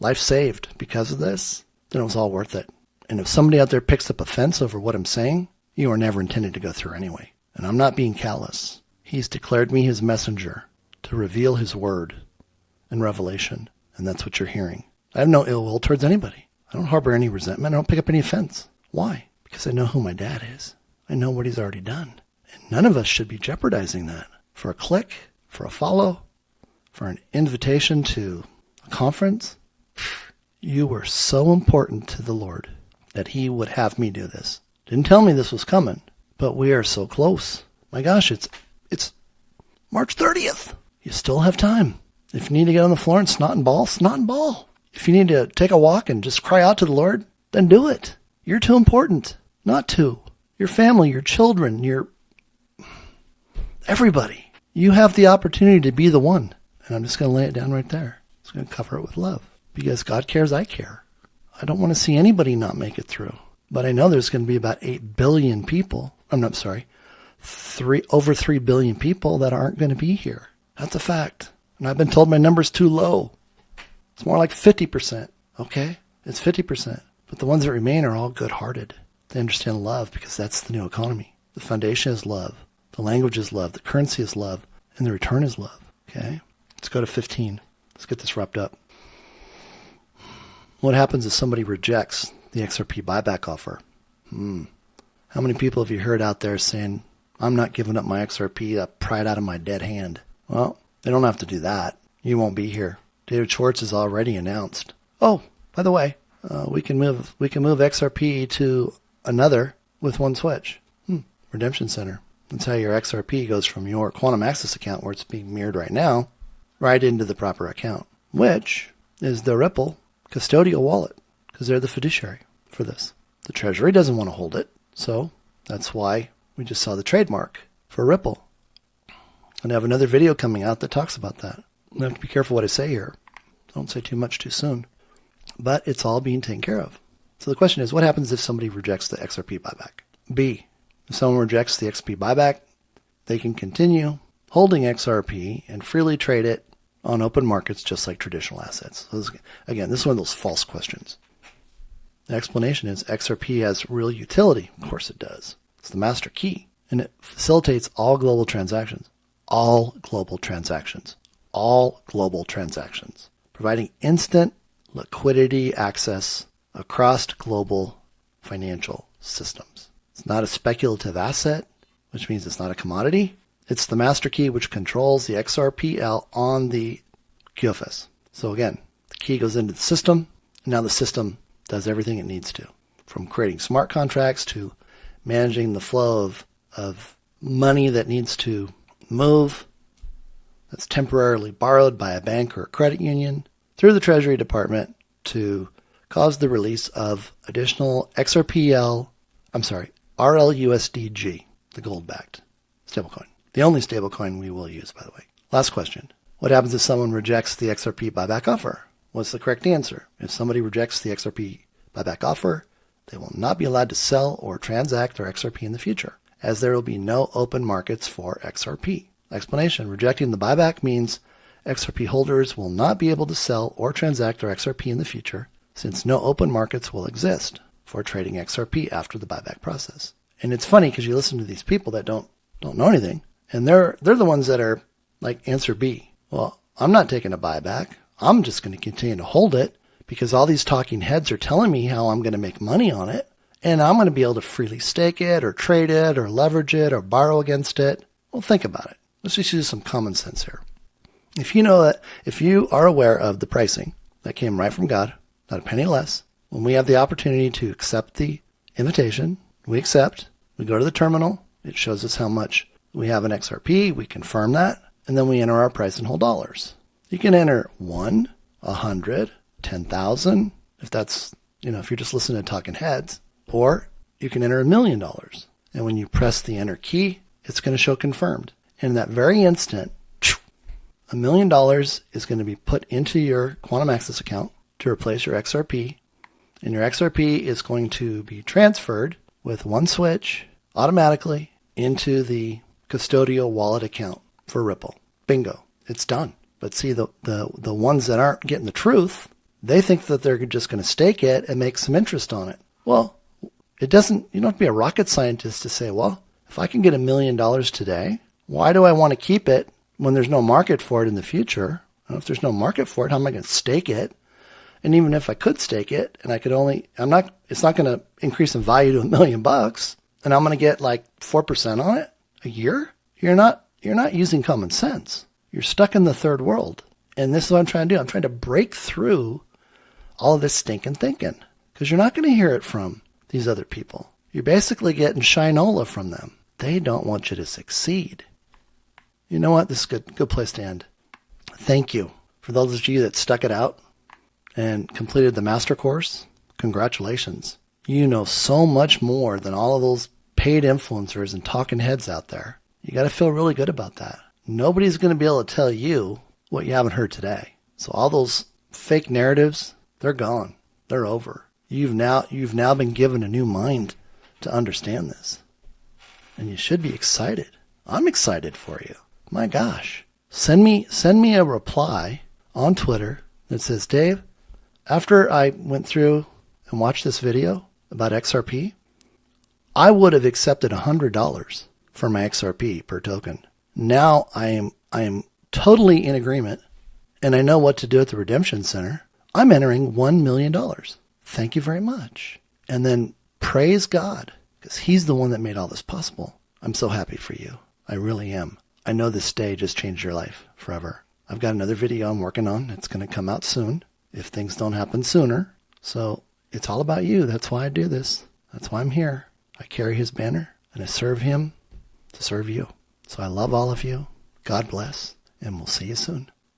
life saved because of this, then it was all worth it. And if somebody out there picks up offense over what I'm saying, you were never intended to go through anyway. And I'm not being callous. He's declared me his messenger to reveal his word in Revelation. And that's what you're hearing. I have no ill will towards anybody. I don't harbor any resentment. I don't pick up any offense. Why? Because I know who my dad is. I know what he's already done. And none of us should be jeopardizing that for a click, for a follow, for an invitation to a conference. You were so important to the Lord that he would have me do this. Didn't tell me this was coming, but we are so close. My gosh, it's March 30th. You still have time. If you need to get on the floor and snot and ball. If you need to take a walk and just cry out to the Lord, then do it. You're too important not to. Your family, your children, everybody. You have the opportunity to be the one. And I'm just going to lay it down right there. I'm just going to cover it with love. Because God cares, I care. I don't want to see anybody not make it through. But I know there's going to be about 8 billion people. Over 3 billion people that aren't going to be here. That's a fact. And I've been told my number's too low. It's more like 50%. Okay? It's 50%. But the ones that remain are all good-hearted. They understand love because that's the new economy. The foundation is love. The language is love. The currency is love. And the return is love. Okay? Let's go to 15. Let's get this wrapped up. What happens if somebody rejects the XRP buyback offer? How many people have you heard out there saying, I'm not giving up my XRP, I pry it out of my dead hand? Well, they don't have to do that. You won't be here. David Schwartz has already announced. Oh, by the way, we can move XRP to another with one switch. Redemption Center. That's how your XRP goes from your Quantum Access account, where it's being mirrored right now, right into the proper account, which is the Ripple custodial wallet, because they're the fiduciary for this. The Treasury doesn't want to hold it, so that's why we just saw the trademark for Ripple. And I have another video coming out that talks about that. I have to be careful what I say here. Don't say too much too soon. But it's all being taken care of. So the question is, what happens if somebody rejects the XRP buyback? B, if someone rejects the XRP buyback, they can continue holding XRP and freely trade it on open markets just like traditional assets. So this is one of those false questions. The explanation is XRP has real utility. Of course it does. It's the master key, and it facilitates all global transactions. All global transactions. All global transactions. Providing instant liquidity access across global financial systems. It's not a speculative asset, which means it's not a commodity. It's the master key which controls the XRPL on the QFS. So again, the key goes into the system. Now the system does everything it needs to, from creating smart contracts to managing the flow of money that needs to move, that's temporarily borrowed by a bank or a credit union, through the Treasury Department to cause the release of additional RLUSDG, the gold-backed stablecoin. The only stablecoin we will use, by the way. Last question. What happens if someone rejects the XRP buyback offer? What's the correct answer? If somebody rejects the XRP buyback offer, they will not be allowed to sell or transact their XRP in the future, as there will be no open markets for XRP. Explanation. Rejecting the buyback means XRP holders will not be able to sell or transact their XRP in the future, since no open markets will exist for trading XRP after the buyback process. And it's funny because you listen to these people that don't know anything, and they're the ones that are like answer B. Well, I'm not taking a buyback. I'm just going to continue to hold it because all these talking heads are telling me how I'm going to make money on it, and I'm going to be able to freely stake it or trade it or leverage it or borrow against it. Well, think about it. Let's just use some common sense here. If you are aware of the pricing that came right from God, not a penny less, when we have the opportunity to accept the invitation, we accept, we go to the terminal, it shows us how much we have in XRP, we confirm that, and then we enter our price in whole dollars. You can enter 1, 100, 10,000, if that's, if you're just listening to talking heads, or you can enter $1 million. And when you press the enter key, it's going to show confirmed. And in that very instant, $1 million is going to be put into your Quantum Access account to replace your XRP. And your XRP is going to be transferred with one switch automatically into the custodial wallet account for Ripple. Bingo. It's done. But see, the ones that aren't getting the truth, they think that they're just going to stake it and make some interest on it. Well, you don't have to be a rocket scientist to say, well, if I can get $1 million today, why do I want to keep it when there's no market for it in the future? And if there's no market for it, how am I going to stake it? And even if I could stake it and it's not going to increase in value to $1 million and I'm going to get like 4% on it a year, you're not using common sense. You're stuck in the third world. And this is what I'm trying to do. I'm trying to break through all of this stinking thinking because you're not going to hear it from these other people. You're basically getting shinola from them. They don't want you to succeed. You know what? This is a good place to end. Thank you. For those of you that stuck it out and completed the master course, congratulations. You know so much more than all of those paid influencers and talking heads out there. You got to feel really good about that. Nobody's going to be able to tell you what you haven't heard today. So all those fake narratives, they're gone. They're over. You've now been given a new mind to understand this. And you should be excited. I'm excited for you. My gosh. Send me a reply on Twitter that says, Dave, after I went through and watched this video about XRP, I would have accepted $100 for my XRP per token. Now I am totally in agreement and I know what to do at the Redemption Center. I'm entering $1 million. Thank you very much. And then praise God because he's the one that made all this possible. I'm so happy for you. I really am. I know this day just changed your life forever. I've got another video I'm working on. It's going to come out soon if things don't happen sooner. So it's all about you. That's why I do this. That's why I'm here. I carry his banner and I serve him to serve you. So I love all of you. God bless, and we'll see you soon.